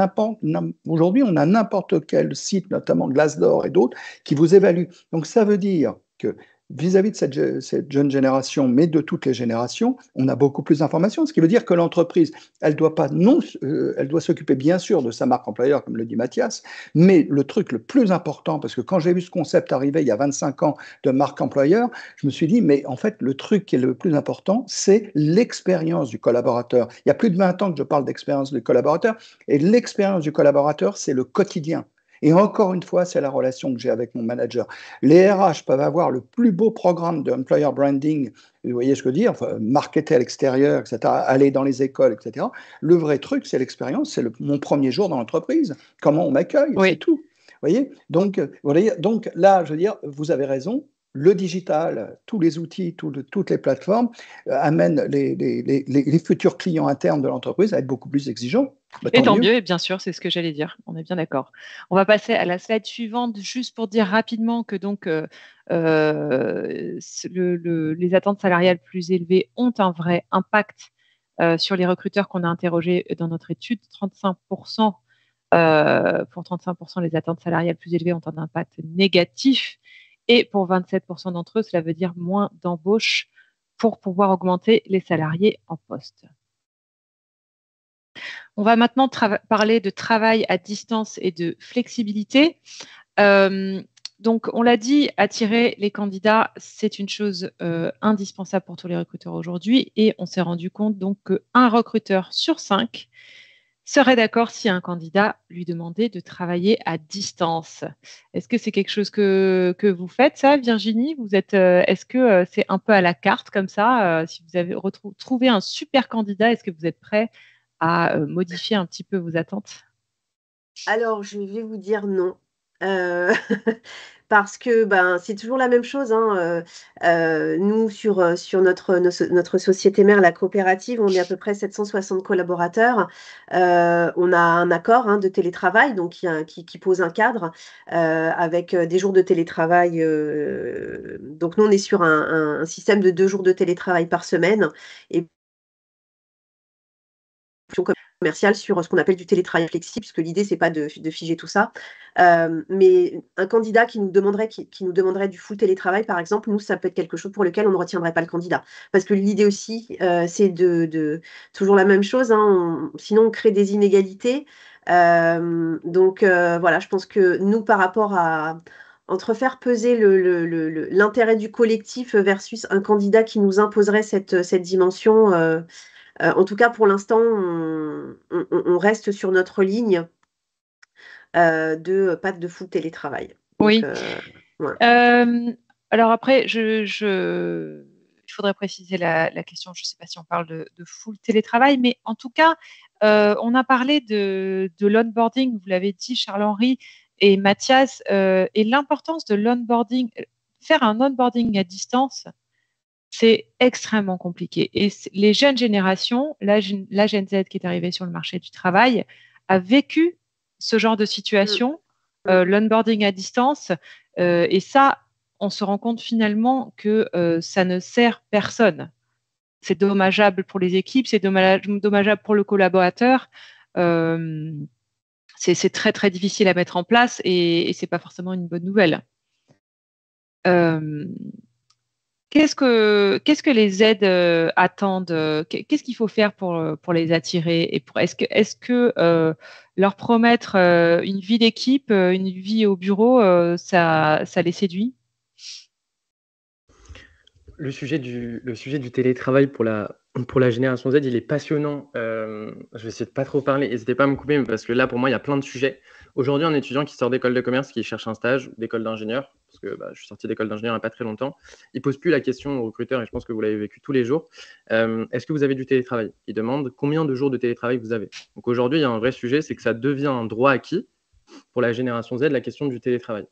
Aujourd'hui, on a n'importe quel site, notamment Glassdoor et d'autres, qui vous évalue. Donc, ça veut dire que vis-à-vis de cette jeune génération, mais de toutes les générations, on a beaucoup plus d'informations. Ce qui veut dire que l'entreprise, elle doit s'occuper bien sûr de sa marque employeur, comme le dit Mathias, mais le truc le plus important, parce que quand j'ai vu ce concept arriver il y a 25 ans de marque employeur, je me suis dit, mais en fait, le truc qui est le plus important, c'est l'expérience du collaborateur. Il y a plus de 20 ans que je parle d'expérience du collaborateur, et l'expérience du collaborateur, c'est le quotidien. Et encore une fois, c'est la relation que j'ai avec mon manager. Les RH peuvent avoir le plus beau programme de employer branding, vous voyez ce que je veux dire, enfin, marketer à l'extérieur, etc., aller dans les écoles, etc. Le vrai truc, c'est l'expérience, c'est mon premier jour dans l'entreprise, comment on m'accueille, Oui. c'est tout. Vous voyez, donc là, je veux dire, vous avez raison, le digital, tous les outils, toutes les plateformes amènent les futurs clients internes de l'entreprise à être beaucoup plus exigeants. Et tant mieux, et bien sûr, c'est ce que j'allais dire. On est bien d'accord. On va passer à la slide suivante, juste pour dire rapidement que donc les attentes salariales plus élevées ont un vrai impact sur les recruteurs qu'on a interrogés dans notre étude. 35%, pour 35%, les attentes salariales plus élevées ont un impact négatif. Et pour 27% d'entre eux, cela veut dire moins d'embauches pour pouvoir augmenter les salariés en poste. On va maintenant parler de travail à distance et de flexibilité. Donc, on l'a dit, attirer les candidats, c'est une chose indispensable pour tous les recruteurs aujourd'hui. Et on s'est rendu compte donc qu'un recruteur sur 5 serait d'accord si un candidat lui demandait de travailler à distance. Est-ce que c'est quelque chose que vous faites, ça, Virginie? Est-ce que c'est un peu à la carte comme ça? Si vous avez trouvé un super candidat, est-ce que vous êtes prêt à modifier un petit peu vos attentes? Alors, je vais vous dire non. Euh, Parce que ben, c'est toujours la même chose, hein. Nous, sur notre société mère, la coopérative, on est à peu près 760 collaborateurs. On a un accord, hein, de télétravail, donc qui pose un cadre avec des jours de télétravail. Donc nous, on est sur un système de 2 jours de télétravail par semaine. Et commerciale sur ce qu'on appelle du télétravail flexible, parce que l'idée, c'est pas de figer tout ça. Mais un candidat qui nous demanderait du full télétravail, par exemple, nous, ça peut être quelque chose pour lequel on ne retiendrait pas le candidat. Parce que l'idée aussi, c'est toujours la même chose, hein, sinon on crée des inégalités. Donc voilà, je pense que nous, par rapport à entre faire peser l'intérêt du collectif versus un candidat qui nous imposerait cette dimension, en tout cas, pour l'instant, on reste sur notre ligne de pas de full télétravail. Donc, Oui. voilà. Alors après, il faudrait préciser la question. Je ne sais pas si on parle de full télétravail, mais en tout cas, on a parlé de l'onboarding, vous l'avez dit, Charles-Henri et Mathias, et l'importance de l'onboarding. Faire un onboarding à distance, c'est extrêmement compliqué. Et les jeunes générations, la Gen Z qui est arrivée sur le marché du travail, a vécu ce genre de situation, l'onboarding à distance. Et ça, on se rend compte finalement que ça ne sert personne. C'est dommageable pour les équipes, c'est dommageable pour le collaborateur. C'est très, très difficile à mettre en place et ce n'est pas forcément une bonne nouvelle. Qu'est-ce que les aides attendent? Qu'est-ce qu'il faut faire pour les attirer? Et est-ce que leur promettre une vie d'équipe, une vie au bureau, ça les séduit? Le sujet du télétravail pour la génération Z, il est passionnant. Je vais essayer de pas trop parler. N'hésitez pas à me couper, parce que là, pour moi, il y a plein de sujets. Aujourd'hui, un étudiant qui sort d'école de commerce, qui cherche un stage, d'école d'ingénieur, parce que je suis sorti d'école d'ingénieur il n'y a pas très longtemps, il pose plus la question aux recruteurs, et je pense que vous l'avez vécu tous les jours. Est-ce que vous avez du télétravail? Il demande combien de jours de télétravail vous avez. Donc aujourd'hui, il y a un vrai sujet, c'est que ça devient un droit acquis pour la génération Z, la question du télétravail.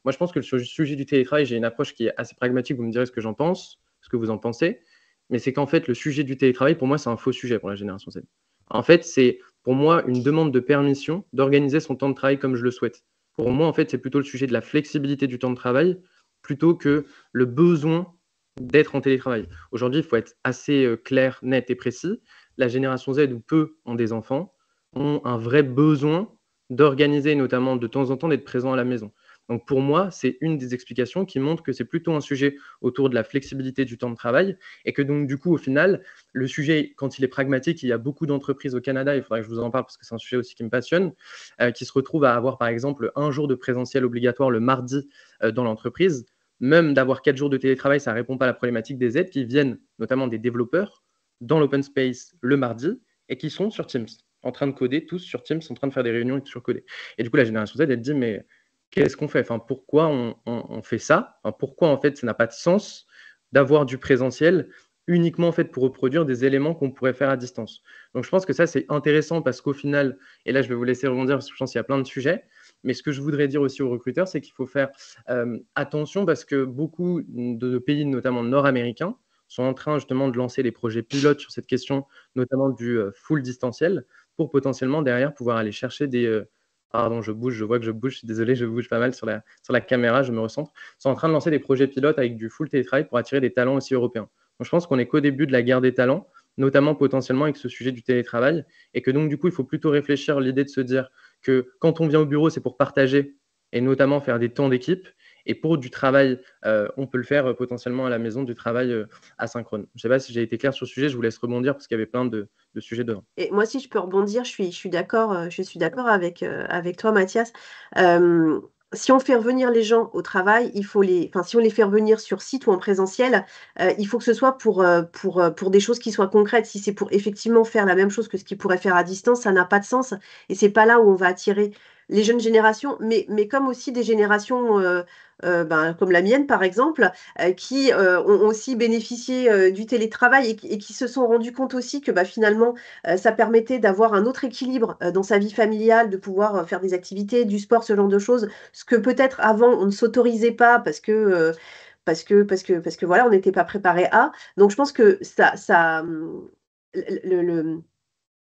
Moi, je pense que sur le sujet du télétravail, j'ai une approche qui est assez pragmatique. Vous me direz ce que j'en pense, ce que vous en pensez. Mais c'est qu'en fait, le sujet du télétravail, pour moi, c'est un faux sujet pour la génération Z. En fait, c'est pour moi une demande de permission d'organiser son temps de travail comme je le souhaite. Pour moi, en fait, c'est plutôt le sujet de la flexibilité du temps de travail plutôt que le besoin d'être en télétravail. Aujourd'hui, il faut être assez clair, net et précis. La génération Z, ou peu ont des enfants, ont un vrai besoin d'organiser, notamment de temps en temps, d'être présent à la maison. Donc pour moi, c'est une des explications qui montre que c'est plutôt un sujet autour de la flexibilité du temps de travail et que donc du coup, au final, le sujet, quand il est pragmatique, il y a beaucoup d'entreprises au Canada, il faudrait que je vous en parle parce que c'est un sujet aussi qui me passionne, qui se retrouvent à avoir par exemple un jour de présentiel obligatoire le mardi dans l'entreprise. Même d'avoir 4 jours de télétravail, ça ne répond pas à la problématique des aides qui viennent notamment des développeurs dans l'open space le mardi et qui sont sur Teams, en train de coder, tous sur Teams, en train de faire des réunions et sur coder. Et du coup, la génération Z, elle dit, mais qu'est-ce qu'on fait? Enfin, pourquoi on fait ça? Enfin, pourquoi, en fait, ça n'a pas de sens d'avoir du présentiel uniquement en fait pour reproduire des éléments qu'on pourrait faire à distance. Donc je pense que ça c'est intéressant parce qu'au final, et là je vais vous laisser rebondir parce que je pense qu'il y a plein de sujets, mais ce que je voudrais dire aussi aux recruteurs, c'est qu'il faut faire attention parce que beaucoup de pays, notamment nord-américains, sont en train justement de lancer des projets pilotes sur cette question, notamment du full distanciel, pour potentiellement derrière pouvoir aller chercher des... pardon, je bouge, je vois que je bouge, je suis désolé, je bouge pas mal sur la caméra, je me recentre. Ils sont en train de lancer des projets pilotes avec du full télétravail pour attirer des talents aussi européens. Donc, je pense qu'on n'est qu'au début de la guerre des talents, notamment potentiellement avec ce sujet du télétravail, et que donc du coup, il faut plutôt réfléchir à l'idée de se dire que quand on vient au bureau, c'est pour partager et notamment faire des temps d'équipe. Et pour du travail, on peut le faire potentiellement à la maison, du travail asynchrone. Je ne sais pas si j'ai été clair sur le sujet, je vous laisse rebondir parce qu'il y avait plein de sujets dedans. Et moi, si je peux rebondir, je suis d'accord avec toi, Mathias. si on fait revenir les gens au travail, si on les fait revenir sur site ou en présentiel, il faut que ce soit pour des choses qui soient concrètes. Si c'est pour effectivement faire la même chose que ce qu'ils pourraient faire à distance, ça n'a pas de sens. Et c'est pas là où on va attirer les jeunes générations, mais comme aussi des générations comme la mienne, par exemple, qui ont aussi bénéficié du télétravail et qui se sont rendus compte aussi que finalement, ça permettait d'avoir un autre équilibre dans sa vie familiale, de pouvoir faire des activités, du sport, ce genre de choses, ce que peut-être avant on ne s'autorisait pas parce que voilà, on n'était pas préparé à. Donc je pense que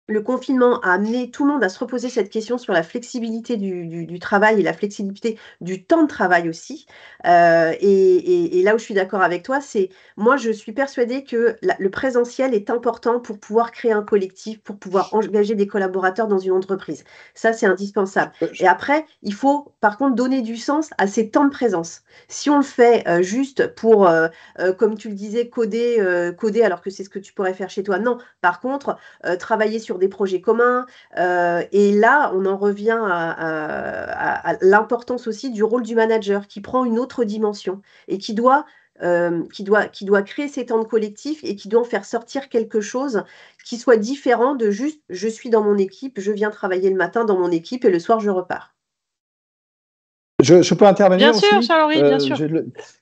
le confinement a amené tout le monde à se reposer cette question sur la flexibilité du travail et la flexibilité du temps de travail aussi. Et là où je suis d'accord avec toi, c'est moi, je suis persuadée que le présentiel est important pour pouvoir créer un collectif, pour pouvoir engager des collaborateurs dans une entreprise. Ça, c'est indispensable. Et après, il faut par contre donner du sens à ces temps de présence. Si on le fait juste pour, comme tu le disais, coder alors que c'est ce que tu pourrais faire chez toi, non. Par contre, travailler sur des projets communs. Et là, on en revient à l'importance aussi du rôle du manager qui prend une autre dimension et qui doit créer ces temps de collectif et qui doit en faire sortir quelque chose qui soit différent de juste je suis dans mon équipe, je viens travailler le matin dans mon équipe et le soir je repars. Je peux intervenir Bien sûr, aussi Charles-Henri, bien sûr.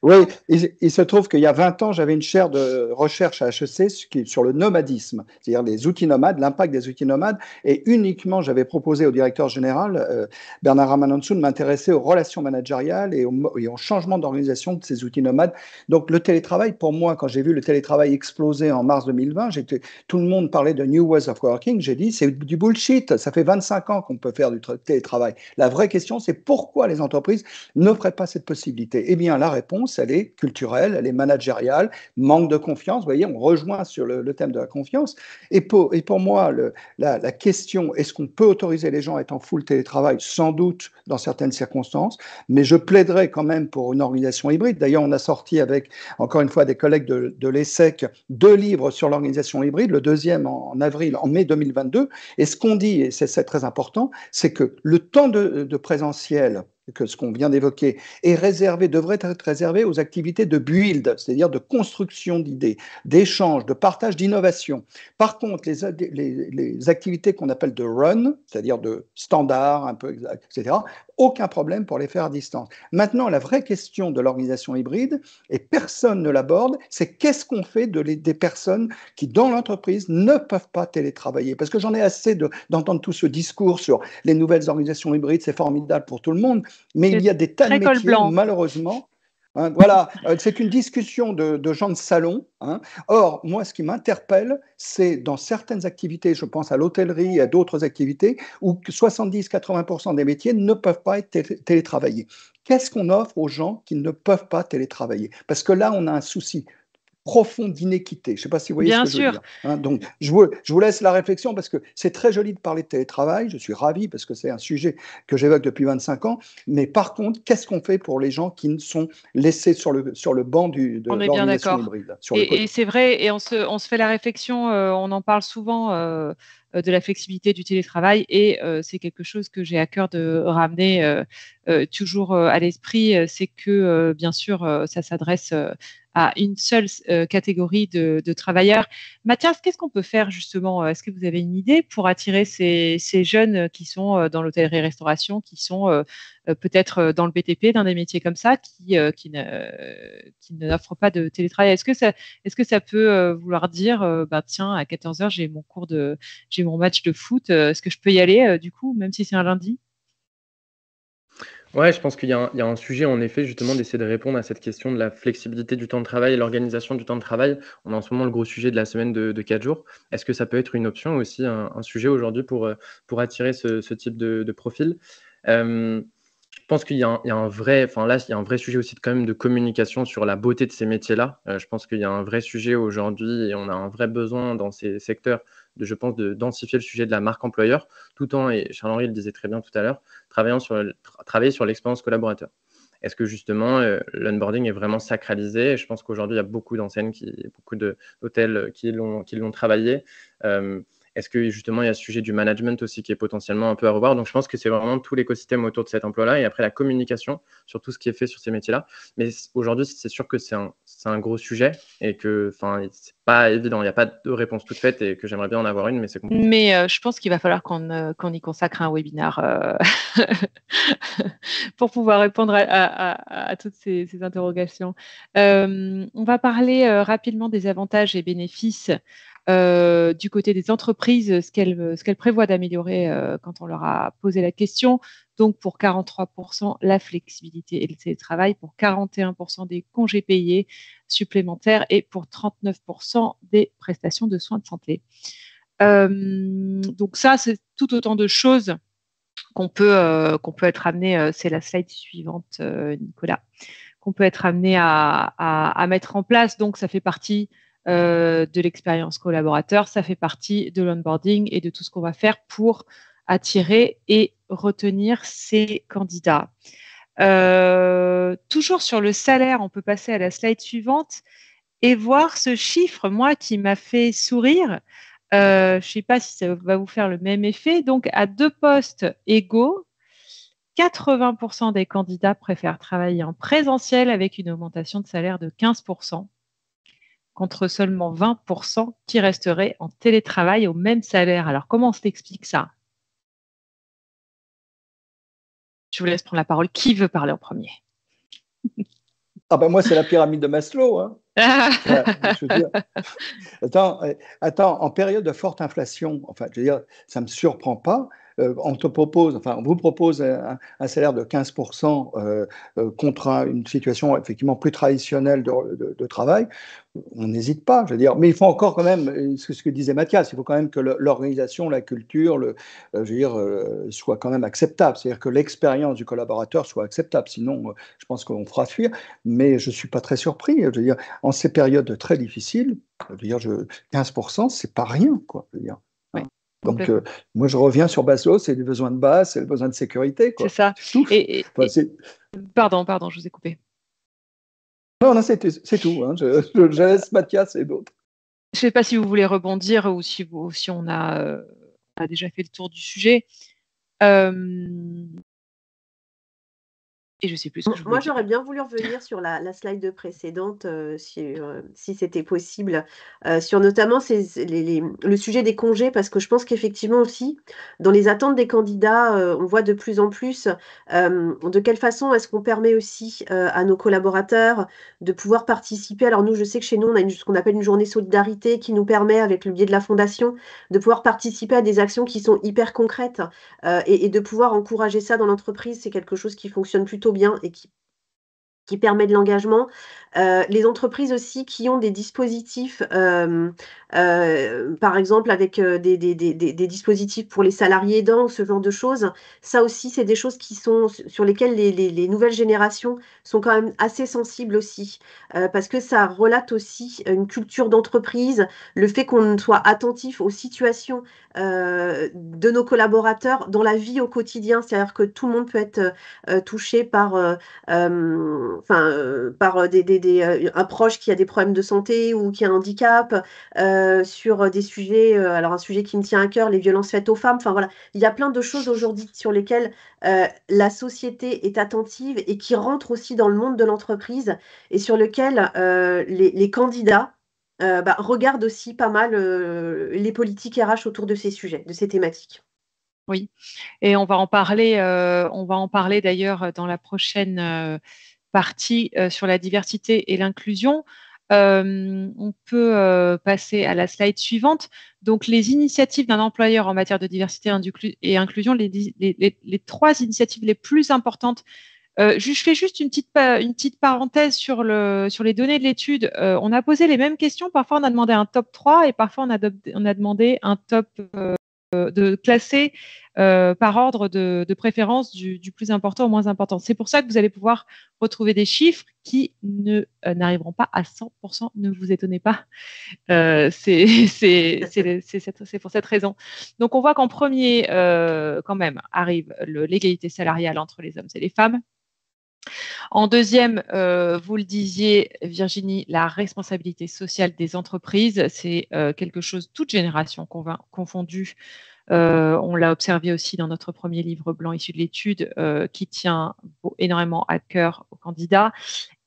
Oui, il se trouve qu'il y a 20 ans, j'avais une chaire de recherche à HEC sur le nomadisme, c'est-à-dire les outils nomades, l'impact des outils nomades, et uniquement j'avais proposé au directeur général, Bernard Ramanantsoa, de m'intéresser aux relations managériales et au changement d'organisation de ces outils nomades. Donc le télétravail, pour moi, quand j'ai vu le télétravail exploser en mars 2020, tout le monde parlait de New Ways of Working, j'ai dit c'est du bullshit, ça fait 25 ans qu'on peut faire du télétravail. La vraie question, c'est pourquoi les entreprises n'offrait pas cette possibilité. Eh bien, la réponse, elle est culturelle, elle est managériale, manque de confiance. Vous voyez, on rejoint sur le thème de la confiance. Et pour moi, la question, est-ce qu'on peut autoriser les gens à être en full télétravail? Sans doute, dans certaines circonstances, mais je plaiderais quand même pour une organisation hybride. D'ailleurs, on a sorti avec, encore une fois, des collègues de l'ESSEC, 2 livres sur l'organisation hybride, le deuxième en mai 2022. Et ce qu'on dit, et c'est très important, c'est que le temps de présentiel, que ce qu'on vient d'évoquer, devrait être réservé aux activités de build, c'est-à-dire de construction d'idées, d'échange, de partage, d'innovation. Par contre, les activités qu'on appelle de run, c'est-à-dire de standard, un peu, etc., aucun problème pour les faire à distance. Maintenant, la vraie question de l'organisation hybride, et personne ne l'aborde, c'est qu'est-ce qu'on fait des personnes qui, dans l'entreprise, ne peuvent pas télétravailler? Parce que j'en ai assez d'entendre tout ce discours sur les nouvelles organisations hybrides, c'est formidable pour tout le monde, mais il y a des tas de métiers, malheureusement. Hein, voilà, c'est une discussion de gens de salon. Hein. Or, moi, ce qui m'interpelle, c'est dans certaines activités, je pense à l'hôtellerie et à d'autres activités, où 70-80% des métiers ne peuvent pas être télétravaillés. Qu'est-ce qu'on offre aux gens qui ne peuvent pas télétravailler? Parce que là, on a un souci profonde d'inéquité. Je ne sais pas si vous voyez ce que je veux dire. Hein, donc, je vous laisse la réflexion parce que c'est très joli de parler de télétravail. Je suis ravi parce que c'est un sujet que j'évoque depuis 25 ans. Mais par contre, qu'est-ce qu'on fait pour les gens qui sont laissés sur le banc de l'organisation hybride? Et c'est vrai, et on se fait la réflexion, on en parle souvent de la flexibilité du télétravail et c'est quelque chose que j'ai à cœur de ramener toujours à l'esprit, c'est que bien sûr, ça s'adresse à une seule catégorie de travailleurs. Mathias, qu'est-ce qu'on peut faire justement? Est-ce que vous avez une idée pour attirer ces jeunes qui sont dans l'hôtellerie-restauration, qui sont peut-être dans le BTP, dans des métiers comme ça, qui n'offrent pas de télétravail? Est-ce que ça peut vouloir dire, tiens, à 14h, j'ai mon match de foot, est-ce que je peux y aller du coup, même si c'est un lundi? Ouais, je pense qu'il y a un sujet, en effet, justement, d'essayer de répondre à cette question de la flexibilité du temps de travail et l'organisation du temps de travail. On a en ce moment le gros sujet de la semaine de 4 jours. Est-ce que ça peut être une option aussi, un sujet aujourd'hui pour attirer ce type de profil? Je pense qu'il y a un vrai, enfin là, il y a un vrai sujet aussi quand même de communication sur la beauté de ces métiers-là. Je pense qu'il y a un vrai sujet aujourd'hui et on a un vrai besoin dans ces secteurs je pense, de densifier le sujet de la marque employeur, tout en, et Charles-Henri le disait très bien tout à l'heure, travailler sur l'expérience collaborateur. Est-ce que justement, l'onboarding est vraiment sacralisé? Je pense qu'aujourd'hui, il y a beaucoup d'enseignes, beaucoup d'hôtels qui l'ont travaillé. Est-ce que justement, il y a ce sujet du management aussi qui est potentiellement un peu à revoir? Donc, je pense que c'est vraiment tout l'écosystème autour de cet emploi-là et après la communication sur tout ce qui est fait sur ces métiers-là. Mais aujourd'hui, c'est sûr que c'est un gros sujet et que c'est pas évident. Il n'y a pas de réponse toute faite et que j'aimerais bien en avoir une, mais c'est compliqué. Mais je pense qu'il va falloir qu'on y consacre un webinaire pour pouvoir répondre à toutes ces interrogations. On va parler rapidement des avantages et bénéfices du côté des entreprises, ce qu'elles prévoient d'améliorer quand on leur a posé la question. Donc, pour 43%, la flexibilité et le télétravail, pour 41% des congés payés supplémentaires et pour 39% des prestations de soins de santé. Donc ça, c'est tout autant de choses qu'on peut être amené, c'est la slide suivante, Nicolas, qu'on peut être amené à mettre en place. Donc, ça fait partie de l'expérience collaborateur, ça fait partie de l'onboarding et de tout ce qu'on va faire pour attirer et retenir ces candidats. Toujours sur le salaire, on peut passer à la slide suivante et voir ce chiffre, moi, qui m'a fait sourire. Je ne sais pas si ça va vous faire le même effet. Donc, à 2 postes égaux, 80% des candidats préfèrent travailler en présentiel avec une augmentation de salaire de 15%, contre seulement 20% qui resteraient en télétravail au même salaire. Alors, comment on s'explique ça? Je vous laisse prendre la parole. Qui veut parler en premier? Ah ben moi, c'est la pyramide de Maslow. Hein. Je veux dire, attends, en période de forte inflation, enfin, je veux dire, ça ne me surprend pas. On vous propose un salaire de 15% contre une situation effectivement plus traditionnelle de travail. On n'hésite pas, je veux dire. Mais il faut encore quand même, ce que disait Mathias, il faut quand même que l'organisation, la culture, soit quand même acceptable. C'est-à-dire que l'expérience du collaborateur soit acceptable. Sinon, je pense qu'on fera fuir. Mais je ne suis pas très surpris. Je veux dire, en ces périodes très difficiles, 15%, c'est pas rien, quoi. Je veux dire. Oui, donc, moi, je reviens sur Maslow, c'est les besoins de base, c'est le besoin de sécurité. C'est ça. Pardon, je vous ai coupé. Non, c'est tout. Hein. Je laisse Mathias et d'autres. Je ne sais pas si vous voulez rebondir ou si on a déjà fait le tour du sujet. Et je sais plus ce que je voulais Moi, dire. j'aurais bien voulu revenir sur la slide précédente, si c'était possible, sur notamment le sujet des congés, parce que je pense qu'effectivement aussi, dans les attentes des candidats, on voit de plus en plus de quelle façon est-ce qu'on permet aussi à nos collaborateurs de pouvoir participer. Alors nous, je sais que chez nous, on a ce qu'on appelle une journée solidarité qui nous permet, avec le biais de la fondation, de pouvoir participer à des actions qui sont hyper concrètes et de pouvoir encourager ça dans l'entreprise. C'est quelque chose qui fonctionne plutôt bien et qui permet de l'engagement. Les entreprises aussi qui ont des dispositifs, par exemple avec des dispositifs pour les salariés aidants, ce genre de choses. Ça aussi, c'est des choses sur lesquelles les nouvelles générations sont quand même assez sensibles aussi, parce que ça relate aussi une culture d'entreprise, le fait qu'on soit attentif aux situations de nos collaborateurs dans la vie au quotidien. C'est-à-dire que tout le monde peut être touché par un proche qui a des problèmes de santé ou qui a un handicap, sur des sujets, alors un sujet qui me tient à cœur, les violences faites aux femmes. Enfin voilà, il y a plein de choses aujourd'hui sur lesquelles la société est attentive et qui rentrent aussi dans le monde de l'entreprise et sur lesquelles les candidats regardent aussi pas mal les politiques RH autour de ces sujets, de ces thématiques. Oui, et on va en parler d'ailleurs dans la prochaine partie sur la diversité et l'inclusion. On peut passer à la slide suivante. Donc, les initiatives d'un employeur en matière de diversité et inclusion, les 3 initiatives les plus importantes. Je fais juste une petite parenthèse sur les données de l'étude. On a posé les mêmes questions. Parfois, on a demandé un top 3 et parfois, on a demandé un top de classer par ordre de préférence du plus important au moins important. C'est pour ça que vous allez pouvoir retrouver des chiffres qui n'arriveront pas à 100%. Ne vous étonnez pas. C'est pour cette raison. Donc, on voit qu'en premier, quand même, arrive l'égalité salariale entre les hommes et les femmes. En deuxième, vous le disiez, Virginie, la responsabilité sociale des entreprises, c'est quelque chose, toute génération confondue. On l'a observé aussi dans notre premier livre blanc issu de l'étude, qui tient énormément à cœur aux candidats.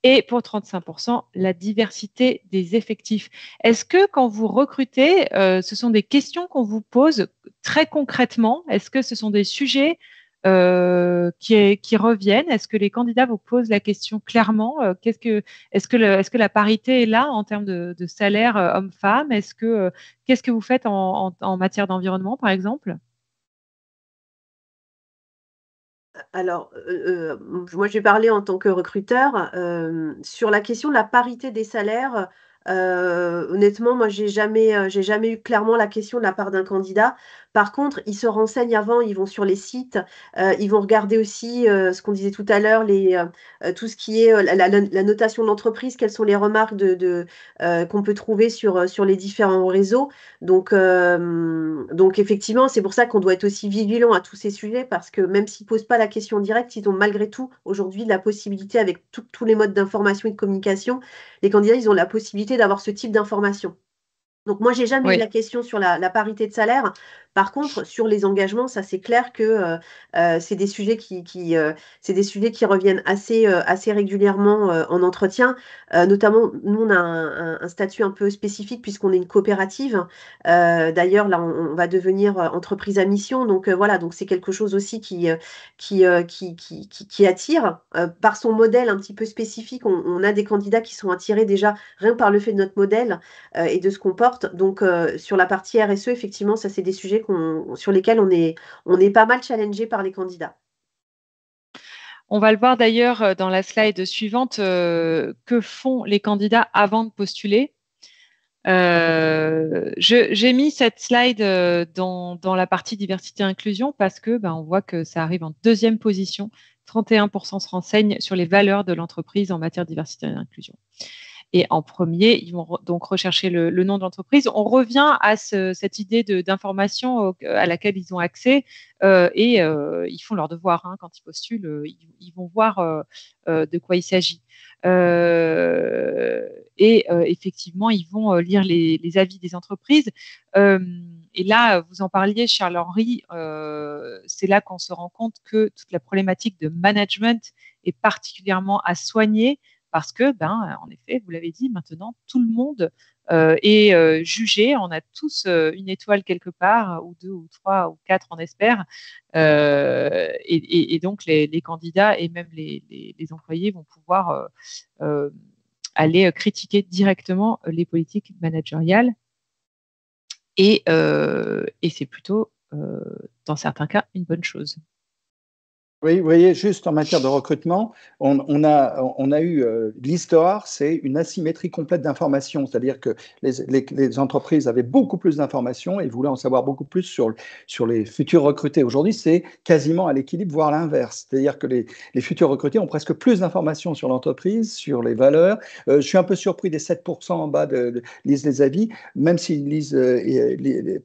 Et pour 35%, la diversité des effectifs. Est-ce que quand vous recrutez, ce sont des questions qu'on vous pose très concrètement? Est-ce que ce sont des sujets qui reviennent? Est-ce que les candidats vous posent la question clairement? Est-ce que la parité est là en termes de salaire homme-femme? Qu'est-ce que vous faites en matière d'environnement, par exemple? Alors, moi, je vais parler en tant que recruteur. Sur la question de la parité des salaires, honnêtement, moi, j'ai jamais eu clairement la question de la part d'un candidat. Par contre, ils se renseignent avant, ils vont sur les sites, ils vont regarder aussi ce qu'on disait tout à l'heure, tout ce qui est la notation d'entreprise, quelles sont les remarques qu'on peut trouver sur les différents réseaux. Donc effectivement, c'est pour ça qu'on doit être aussi vigilant à tous ces sujets, parce que même s'ils ne posent pas la question directe, ils ont malgré tout aujourd'hui la possibilité, avec tous les modes d'information et de communication, les candidats, ils ont la possibilité d'avoir ce type d'information. Donc moi, j'ai jamais eu la question sur la parité de salaire. Par contre, sur les engagements, ça c'est clair que c'est des sujets c'est des sujets qui reviennent assez régulièrement en entretien. Notamment, nous on a un statut un peu spécifique puisqu'on est une coopérative. D'ailleurs, là, on va devenir entreprise à mission. Donc voilà, donc c'est quelque chose aussi qui attire par son modèle un petit peu spécifique. On a des candidats qui sont attirés déjà rien que par le fait de notre modèle et de ce qu'on porte. Donc, sur la partie RSE, effectivement, ça, c'est des sujets sur lesquels on est pas mal challengé par les candidats. On va le voir d'ailleurs dans la slide suivante, que font les candidats avant de postuler. J'ai mis cette slide dans la partie diversité et inclusion parce que on voit que ça arrive en deuxième position. 31% se renseignent sur les valeurs de l'entreprise en matière de diversité et inclusion. Et en premier, ils vont donc rechercher le nom de l'entreprise. On revient à cette idée d'information à laquelle ils ont accès et ils font leur devoir hein, quand ils postulent. Ils vont voir de quoi il s'agit. Effectivement, ils vont lire les avis des entreprises. Et là, vous en parliez, Charles-Henri, c'est là qu'on se rend compte que toute la problématique de management est particulièrement à soigner parce que, en effet, vous l'avez dit, maintenant, tout le monde est jugé. On a tous une étoile quelque part, ou deux, ou trois, ou quatre, on espère. Et donc, les candidats et même les employés vont pouvoir aller critiquer directement les politiques managériales. Et c'est plutôt, dans certains cas, une bonne chose. Oui, vous voyez, juste en matière de recrutement, on a eu l'histoire, c'est une asymétrie complète d'informations, c'est-à-dire que les entreprises avaient beaucoup plus d'informations et voulaient en savoir beaucoup plus sur les futurs recrutés. Aujourd'hui, c'est quasiment à l'équilibre, voire l'inverse, c'est-à-dire que les futurs recrutés ont presque plus d'informations sur l'entreprise, sur les valeurs. Je suis un peu surpris des 7% en bas lisent les avis, même s'ils lisent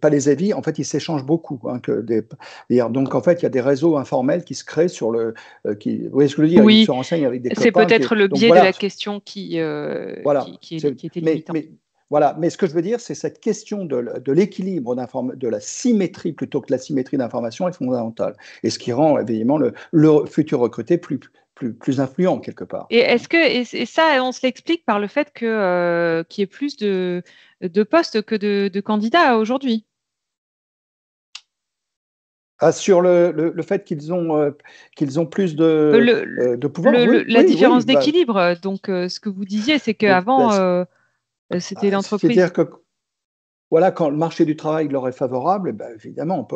pas les avis, en fait, ils s'échangent beaucoup. Hein, donc, en fait, il y a des réseaux informels qui se créent sur vous voyez ce que je veux dire? Oui, ils se renseignent avec des copains. C'est peut-être le biais de la question qui était limitant. Voilà, mais ce que je veux dire, c'est cette question de l'équilibre, de la symétrie plutôt que la symétrie d'information est fondamentale. Et ce qui rend évidemment le futur recruté plus influent quelque part. Et ça, on se l'explique par le fait qu'il y ait plus de postes que de candidats aujourd'hui. Sur le fait qu'ils ont plus de pouvoir. La différence d'équilibre. Donc, ce que vous disiez, c'est qu'avant, c'était l'entreprise. C'est-à-dire que voilà, quand le marché du travail leur est favorable, évidemment,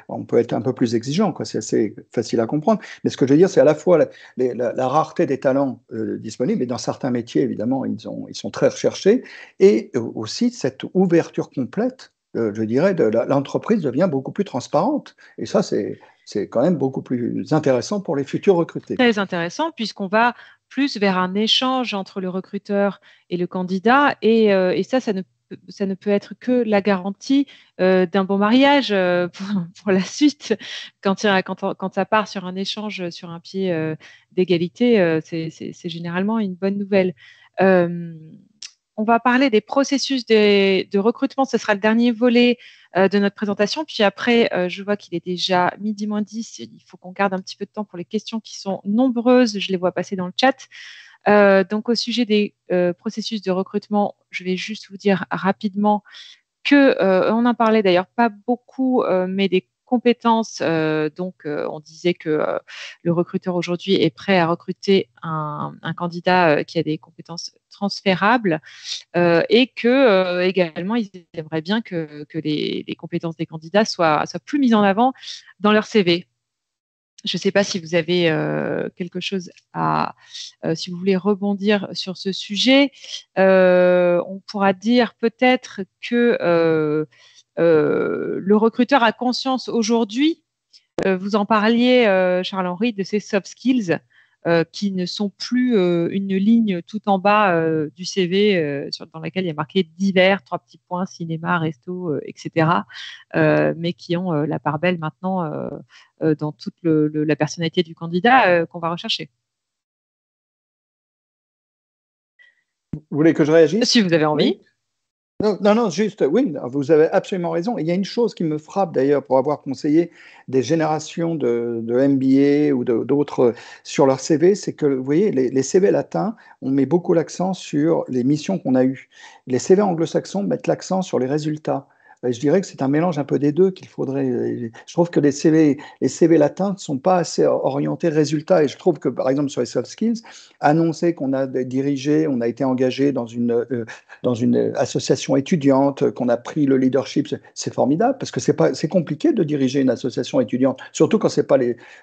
on peut être un peu plus exigeant, quoi. C'est assez facile à comprendre. Mais ce que je veux dire, c'est à la fois la rareté des talents disponibles, et dans certains métiers, évidemment, ils sont très recherchés, et aussi cette ouverture complète. Je dirais, l'entreprise devient beaucoup plus transparente. Et ça, c'est quand même beaucoup plus intéressant pour les futurs recrutés. Très intéressant, puisqu'on va plus vers un échange entre le recruteur et le candidat. Et ça ne ça ne peut être que la garantie d'un bon mariage pour la suite. Quand ça part sur un échange sur un pied d'égalité, c'est généralement une bonne nouvelle. On va parler des processus de recrutement. Ce sera le dernier volet de notre présentation. Puis après, je vois qu'il est déjà 12h10. Il faut qu'on garde un petit peu de temps pour les questions qui sont nombreuses. Je les vois passer dans le chat. Donc, au sujet des processus de recrutement, je vais juste vous dire rapidement que, on en parlait d'ailleurs pas beaucoup, mais des compétences. On disait que le recruteur aujourd'hui est prêt à recruter un candidat qui a des compétences transférables et que également, ils aimeraient bien que les compétences des candidats soient plus mises en avant dans leur CV. Je ne sais pas si vous avez quelque chose si vous voulez rebondir sur ce sujet. On pourra dire peut-être que le recruteur a conscience aujourd'hui, vous en parliez, Charles-Henri, de ces soft skills qui ne sont plus une ligne tout en bas du CV dans laquelle il y a marqué divers, 3 petits points, cinéma, resto, etc. Mais qui ont la part belle maintenant dans toute la personnalité du candidat qu'on va rechercher. Vous voulez que je réagisse? Si vous avez envie. Oui. Non, juste, oui, vous avez absolument raison. Il y a une chose qui me frappe d'ailleurs pour avoir conseillé des générations de MBA ou d'autres sur leur CV, c'est que, vous voyez, les CV latins, on met beaucoup l'accent sur les missions qu'on a eues. Les CV anglo-saxons mettent l'accent sur les résultats. Je dirais que c'est un mélange un peu des deux qu'il faudrait. Je trouve que les CV latins ne sont pas assez orientés résultats. Et je trouve que, par exemple, sur les soft skills, annoncer qu'on a dirigé, on a été engagé dans une association étudiante, qu'on a pris le leadership, c'est formidable parce que c'est compliqué de diriger une association étudiante, surtout quand c'est pas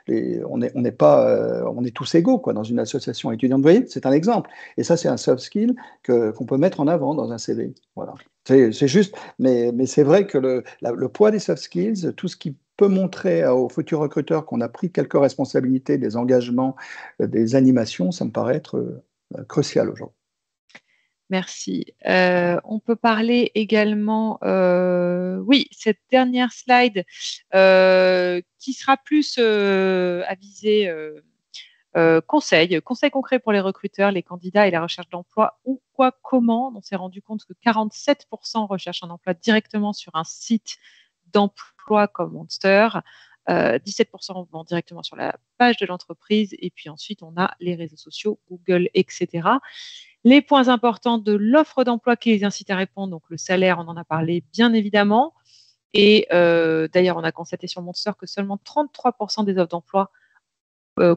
on est tous égaux quoi dans une association étudiante. Vous voyez, c'est un exemple. Et ça, c'est un soft skill qu'on peut mettre en avant dans un CV. Voilà. C'est juste, mais c'est vrai que le poids des soft skills, tout ce qui peut montrer aux futurs recruteurs qu'on a pris quelques responsabilités, des engagements, des animations, ça me paraît être crucial aujourd'hui. Merci. On peut parler également, oui, cette dernière slide qui sera plus avisée conseils concrets pour les recruteurs, les candidats et la recherche d'emploi. Où, quoi, comment. On s'est rendu compte que 47% recherchent un emploi directement sur un site d'emploi comme Monster. 17% vont directement sur la page de l'entreprise et puis ensuite on a les réseaux sociaux, Google, etc. Les points importants de l'offre d'emploi qui les incite à répondre, donc le salaire, on en a parlé bien évidemment. Et d'ailleurs, on a constaté sur Monster que seulement 33% des offres d'emploi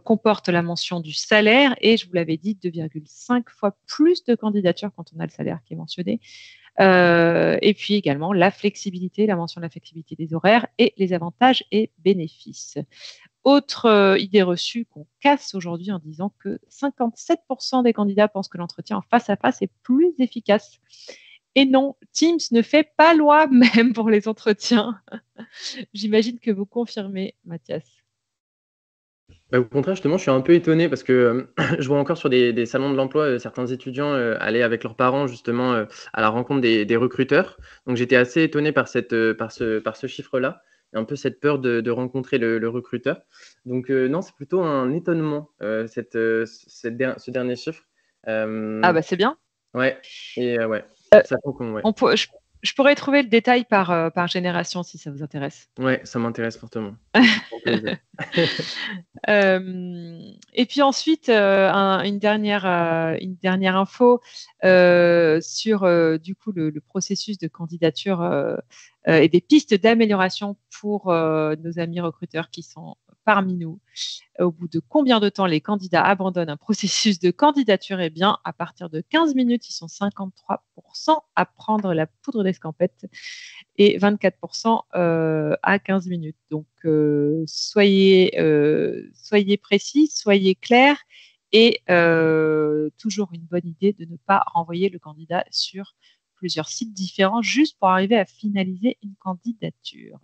comportent la mention du salaire et je vous l'avais dit, 2,5 fois plus de candidatures quand on a le salaire qui est mentionné. Et puis également la flexibilité, la mention de la flexibilité des horaires et les avantages et bénéfices. Autre idée reçue qu'on casse aujourd'hui en disant que 57% des candidats pensent que l'entretien en face à face est plus efficace. Et non, Teams ne fait pas loi même pour les entretiens. J'imagine que vous confirmez, Mathias. Au contraire, justement, je suis un peu étonné parce que je vois encore sur des salons de l'emploi certains étudiants aller avec leurs parents justement à la rencontre des recruteurs. Donc j'étais assez étonné par ce chiffre-là, et un peu cette peur de rencontrer le recruteur. Donc non, c'est plutôt un étonnement ce dernier chiffre. Ah bah c'est bien. Ouais, et ouais. Ça fait qu'on, ouais. Je pourrais trouver le détail par génération si ça vous intéresse. Ouais, ça m'intéresse fortement. Et puis ensuite, une dernière info sur du coup le processus de candidature et des pistes d'amélioration pour nos amis recruteurs qui sont parmi nous. Au bout de combien de temps les candidats abandonnent un processus de candidature? Eh bien, à partir de 15 minutes, ils sont 53% à prendre la poudre d'escampette et 24% à 15 minutes. Donc, soyez précis, soyez clairs et toujours une bonne idée de ne pas renvoyer le candidat sur plusieurs sites différents juste pour arriver à finaliser une candidature.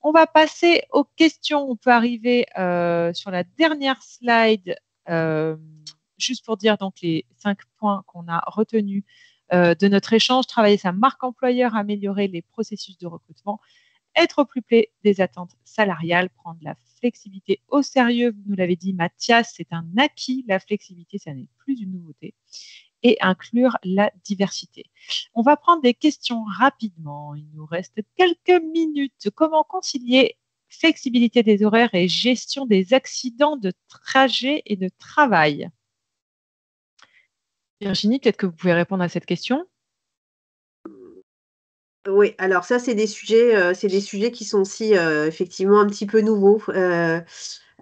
On va passer aux questions. On peut arriver sur la dernière slide, juste pour dire donc les 5 points qu'on a retenus de notre échange, travailler sa marque employeur, améliorer les processus de recrutement, être au plus près des attentes salariales, prendre la flexibilité au sérieux. Vous nous l'avez dit, Mathias, c'est un acquis. La flexibilité, ça n'est plus une nouveauté. Et inclure la diversité. On va prendre des questions rapidement. Il nous reste quelques minutes. Comment concilier flexibilité des horaires et gestion des accidents de trajet et de travail? Virginie, peut-être que vous pouvez répondre à cette question. Oui, alors ça, c'est des sujets qui sont aussi effectivement un petit peu nouveaux.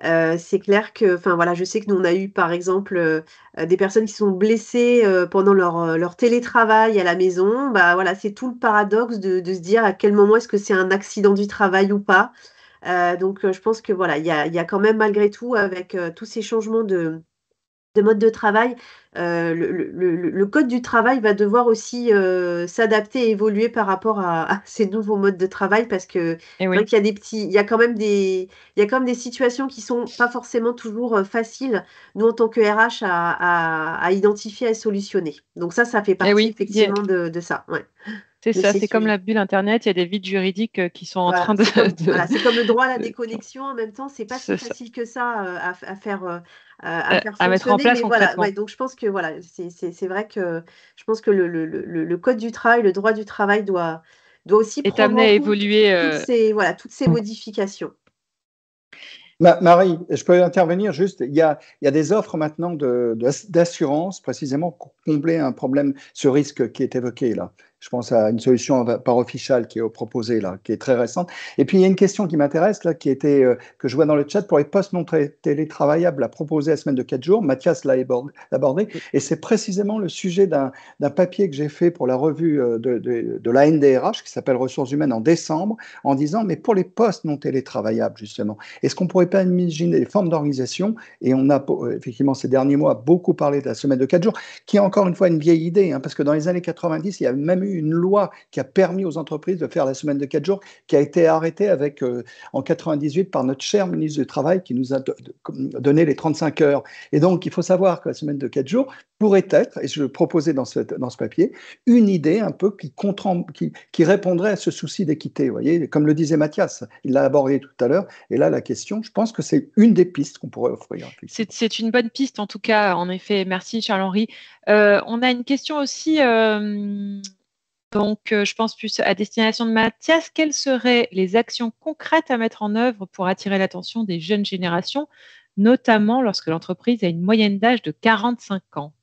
C'est clair que, enfin voilà, je sais que nous on a eu par exemple des personnes qui sont blessées pendant leur télétravail à la maison. Bah voilà, c'est tout le paradoxe de se dire à quel moment est-ce que c'est un accident du travail ou pas. Donc je pense que voilà, il y a quand même malgré tout avec tous ces changements de mode de travail, le code du travail va devoir aussi s'adapter et évoluer par rapport à ces nouveaux modes de travail parce que Eh c'est oui. vrai qu'il y a il y a quand même des situations qui sont pas forcément toujours faciles, nous en tant que RH, à identifier, à solutionner. Donc ça fait Eh partie oui, effectivement de ça, ouais, c'est de ça, ces c'est comme sujets. la bulle Internet, il y a des vides juridiques qui sont en Voilà, train de, c'est comme le droit à la de- déconnexion. En même temps, c'est pas si c'est ça, facile que ça à faire à mettre en fonctionner. place Mais voilà, ouais, concrètement. donc je pense que voilà, c'est vrai que je pense que le code du travail, le droit du travail doit aussi Est prendre amené en à compte évoluer. toutes ces modifications. Marie, je peux intervenir juste. Il y a des offres maintenant d'assurance précisément pour combler un problème, ce risque qui est évoqué là. Je pense à une solution par official qui est proposée là, qui est très récente. Et puis il y a une question qui m'intéresse là, que je vois dans le chat pour les postes non télétravaillables à proposer la semaine de 4 jours. Mathias l'a abordé, Oui. et c'est précisément le sujet d'un papier que j'ai fait pour la revue de la NDRH qui s'appelle Ressources humaines en décembre, en disant mais pour les postes non télétravaillables justement. Est-ce qu'on ne pourrait pas imaginer des formes d'organisation? Et on a effectivement ces derniers mois beaucoup parlé de la semaine de 4 jours, qui est encore une fois une vieille idée, hein, parce que dans les années 90, il y a même eu une loi qui a permis aux entreprises de faire la semaine de 4 jours, qui a été arrêtée en 98 par notre cher ministre du Travail qui nous a donné les 35 heures. Et donc, il faut savoir que la semaine de 4 jours pourrait être, et je le proposais dans ce papier, une idée un peu qui répondrait à ce souci d'équité. Vous voyez, comme le disait Mathias, il l'a abordé tout à l'heure. Et là, la question, je pense que c'est une des pistes qu'on pourrait offrir. C'est une bonne piste, en tout cas, en effet. Merci, Charles-Henri. On a une question aussi, donc je pense plus à destination de Mathias. Quelles seraient les actions concrètes à mettre en œuvre pour attirer l'attention des jeunes générations, notamment lorsque l'entreprise a une moyenne d'âge de 45 ans?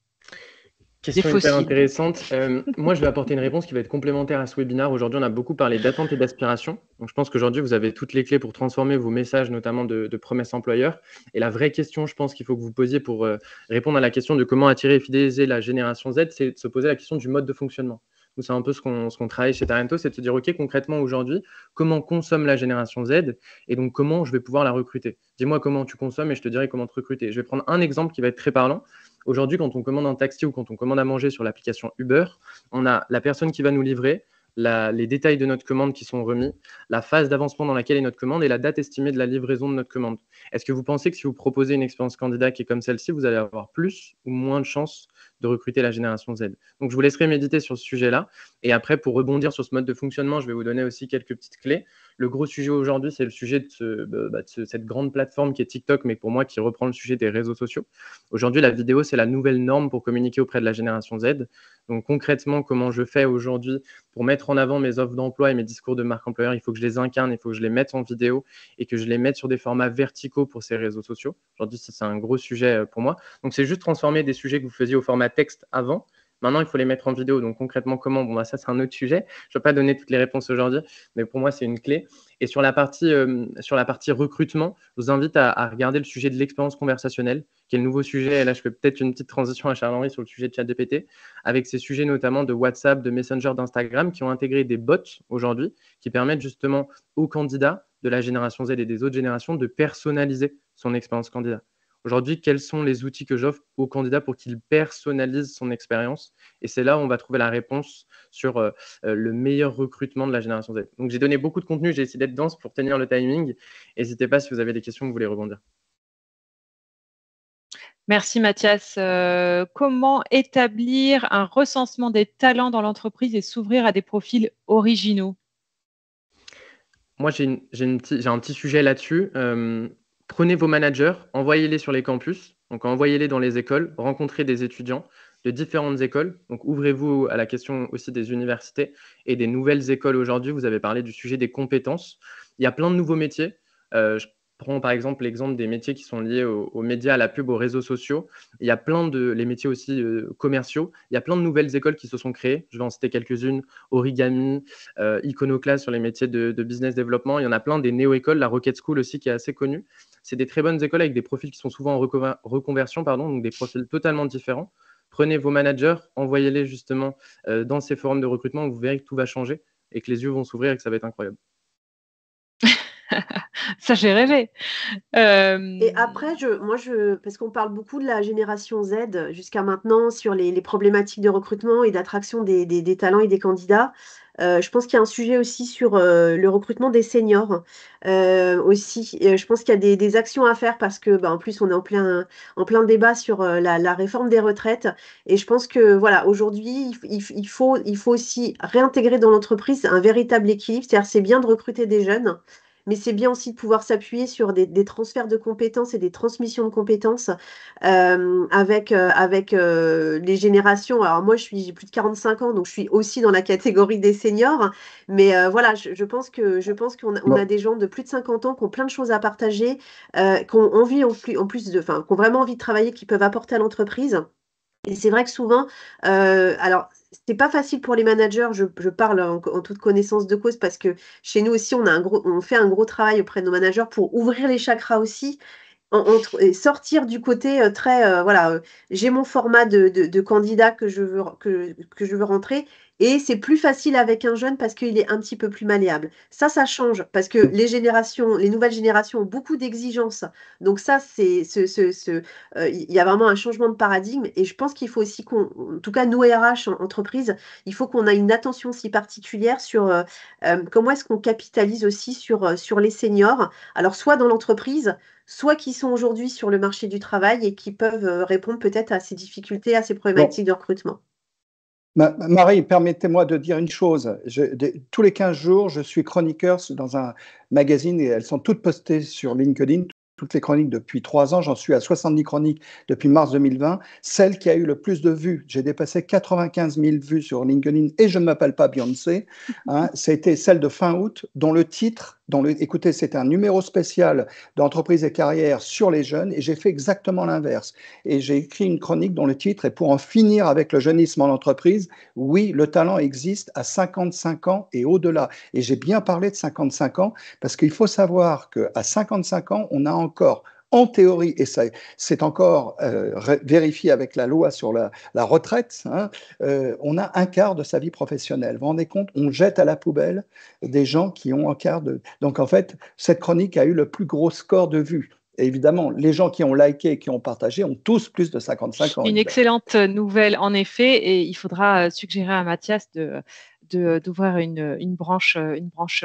Des Question hyper fossiles. intéressante. Moi, je vais apporter une réponse qui va être complémentaire à ce webinaire. Aujourd'hui, on a beaucoup parlé d'attente et d'aspiration. Donc, je pense qu'aujourd'hui, vous avez toutes les clés pour transformer vos messages, notamment de promesses employeurs. Et la vraie question, je pense qu'il faut que vous posiez pour répondre à la question de comment attirer et fidéliser la génération Z, c'est de se poser la question du mode de fonctionnement. Nous, c'est un peu ce qu'on travaille chez Tarento, c'est de se dire, OK, concrètement, aujourd'hui, comment consomme la génération Z et donc comment je vais pouvoir la recruter. Dis-moi comment tu consommes et je te dirai comment te recruter. Je vais prendre un exemple qui va être très parlant. Aujourd'hui, quand on commande un taxi ou quand on commande à manger sur l'application Uber, on a la personne qui va nous livrer, les détails de notre commande qui sont remis, la phase d'avancement dans laquelle est notre commande et la date estimée de la livraison de notre commande. Est-ce que vous pensez que si vous proposez une expérience candidat qui est comme celle-ci, vous allez avoir plus ou moins de chances de recruter la génération Z? Donc, je vous laisserai méditer sur ce sujet-là. Et après, pour rebondir sur ce mode de fonctionnement, je vais vous donner aussi quelques petites clés. Le gros sujet aujourd'hui, c'est le sujet de cette grande plateforme qui est TikTok, mais pour moi, qui reprend le sujet des réseaux sociaux. Aujourd'hui, la vidéo, c'est la nouvelle norme pour communiquer auprès de la génération Z. Donc, concrètement, comment je fais aujourd'hui pour mettre en avant mes offres d'emploi et mes discours de marque employeur? Il faut que je les incarne, il faut que je les mette en vidéo et que je les mette sur des formats verticaux pour ces réseaux sociaux. Aujourd'hui, c'est un gros sujet pour moi. Donc, c'est juste transformer des sujets que vous faisiez au format texte avant. Maintenant, il faut les mettre en vidéo. Donc, concrètement, comment? Bon, ça, c'est un autre sujet. Je ne vais pas donner toutes les réponses aujourd'hui, mais pour moi, c'est une clé. Et sur la partie recrutement, je vous invite à regarder le sujet de l'expérience conversationnelle, qui est le nouveau sujet. Et là, je fais peut-être une petite transition à Charles-Henri sur le sujet de ChatGPT, avec ces sujets notamment de WhatsApp, de Messenger, d'Instagram, qui ont intégré des bots aujourd'hui, qui permettent justement aux candidats de la génération Z et des autres générations de personnaliser son expérience candidat. Aujourd'hui, quels sont les outils que j'offre aux candidats pour qu'ils personnalisent son expérience? Et c'est là où on va trouver la réponse sur le meilleur recrutement de la génération Z. Donc, j'ai donné beaucoup de contenu, j'ai essayé d'être dense pour tenir le timing. N'hésitez pas si vous avez des questions, vous voulez rebondir. Merci Mathias. Comment établir un recensement des talents dans l'entreprise et s'ouvrir à des profils originaux? Moi, j'ai un petit sujet là-dessus. Prenez vos managers, envoyez-les sur les campus, donc envoyez-les dans les écoles, rencontrez des étudiants de différentes écoles. Donc ouvrez-vous à la question aussi des universités et des nouvelles écoles aujourd'hui. Vous avez parlé du sujet des compétences. Il y a plein de nouveaux métiers. Je prends par exemple l'exemple des métiers qui sont liés aux médias, à la pub, aux réseaux sociaux. Il y a les métiers aussi commerciaux. Il y a plein de nouvelles écoles qui se sont créées. Je vais en citer quelques-unes. Origami, Iconoclast sur les métiers de business développement. Il y en a plein, des néo-écoles, la Rocket School aussi qui est assez connue. C'est des très bonnes écoles avec des profils qui sont souvent en reconversion, donc des profils totalement différents. Prenez vos managers, envoyez-les justement dans ces forums de recrutement où vous verrez que tout va changer et que les yeux vont s'ouvrir et que ça va être incroyable. Ça, j'ai rêvé. Et après, parce qu'on parle beaucoup de la génération Z jusqu'à maintenant sur les problématiques de recrutement et d'attraction des talents et des candidats. Je pense qu'il y a un sujet aussi sur le recrutement des seniors aussi. Et je pense qu'il y a des actions à faire parce que, en plus, on est en plein débat sur la réforme des retraites. Et je pense que, voilà, aujourd'hui, il faut aussi réintégrer dans l'entreprise un véritable équilibre. C'est-à-dire, c'est bien de recruter des jeunes. Mais c'est bien aussi de pouvoir s'appuyer sur des transferts de compétences et des transmissions de compétences avec les générations. Alors moi, j'ai plus de 45 ans, donc je suis aussi dans la catégorie des seniors. Mais voilà, je pense qu'on a des gens de plus de 50 ans qui ont plein de choses à partager, qui ont envie qui ont vraiment envie de travailler, qui peuvent apporter à l'entreprise. Et c'est vrai que souvent, alors, c'est pas facile pour les managers, je parle en toute connaissance de cause parce que chez nous aussi, on fait un gros travail auprès de nos managers pour ouvrir les chakras aussi et sortir du côté très voilà, j'ai mon format de candidat que je veux rentrer et c'est plus facile avec un jeune parce qu'il est un petit peu plus malléable. Ça change parce que les nouvelles générations ont beaucoup d'exigences. Donc ça, il y a vraiment un changement de paradigme et je pense qu'il faut aussi en tout cas nous RH en entreprise, il faut qu'on ait une attention si particulière sur comment est-ce qu'on capitalise aussi sur les seniors. Alors soit dans l'entreprise, soit qui sont aujourd'hui sur le marché du travail et qui peuvent répondre peut-être à ces difficultés, à ces problématiques de recrutement. Marie, permettez-moi de dire une chose. Tous les 15 jours, je suis chroniqueur dans un magazine et elles sont toutes postées sur LinkedIn. Toutes les chroniques depuis 3 ans, j'en suis à 70 chroniques depuis mars 2020. Celle qui a eu le plus de vues, j'ai dépassé 95 000 vues sur LinkedIn et je ne m'appelle pas Beyoncé, c'était celle de fin août dont le titre, écoutez, c'était un numéro spécial d'entreprise et carrière sur les jeunes et j'ai fait exactement l'inverse. Et j'ai écrit une chronique dont le titre est « Pour en finir avec le jeunisme en entreprise, oui, le talent existe à 55 ans et au-delà ». Et j'ai bien parlé de 55 ans parce qu'il faut savoir qu'à 55 ans, on a encore, en théorie, et ça, c'est encore vérifié avec la loi sur la retraite, on a un quart de sa vie professionnelle. Vous vous rendez compte, on jette à la poubelle des gens qui ont un quart de... Donc en fait, cette chronique a eu le plus gros score de vues. Et évidemment, les gens qui ont liké et qui ont partagé ont tous plus de 55 ans. Une excellente nouvelle, en effet, et il faudra suggérer à Mathias d'ouvrir une branche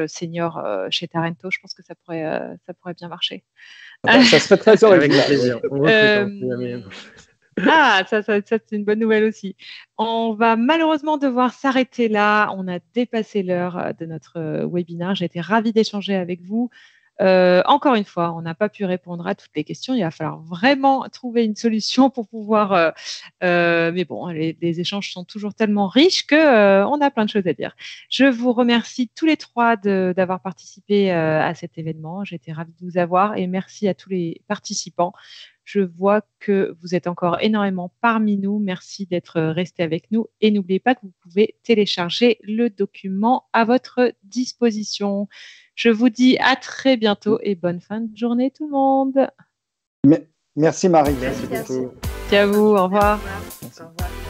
senior chez Tarento. Je pense que ça pourrait bien marcher. Ça serait très original. Avec plaisir. Ça c'est une bonne nouvelle aussi. On va malheureusement devoir s'arrêter là. On a dépassé l'heure de notre webinaire. J'ai été ravie d'échanger avec vous. Encore une fois, on n'a pas pu répondre à toutes les questions. Il va falloir vraiment trouver une solution pour pouvoir. Mais bon, les échanges sont toujours tellement riches qu'on a plein de choses à dire. Je vous remercie tous les trois d'avoir participé à cet événement. J'ai été ravie de vous avoir et merci à tous les participants. Je vois que vous êtes encore énormément parmi nous. Merci d'être restés avec nous et n'oubliez pas que vous pouvez télécharger le document à votre disposition. Je vous dis à très bientôt et bonne fin de journée tout le monde. Merci Marie. Merci beaucoup. Ciao, au revoir. Au revoir.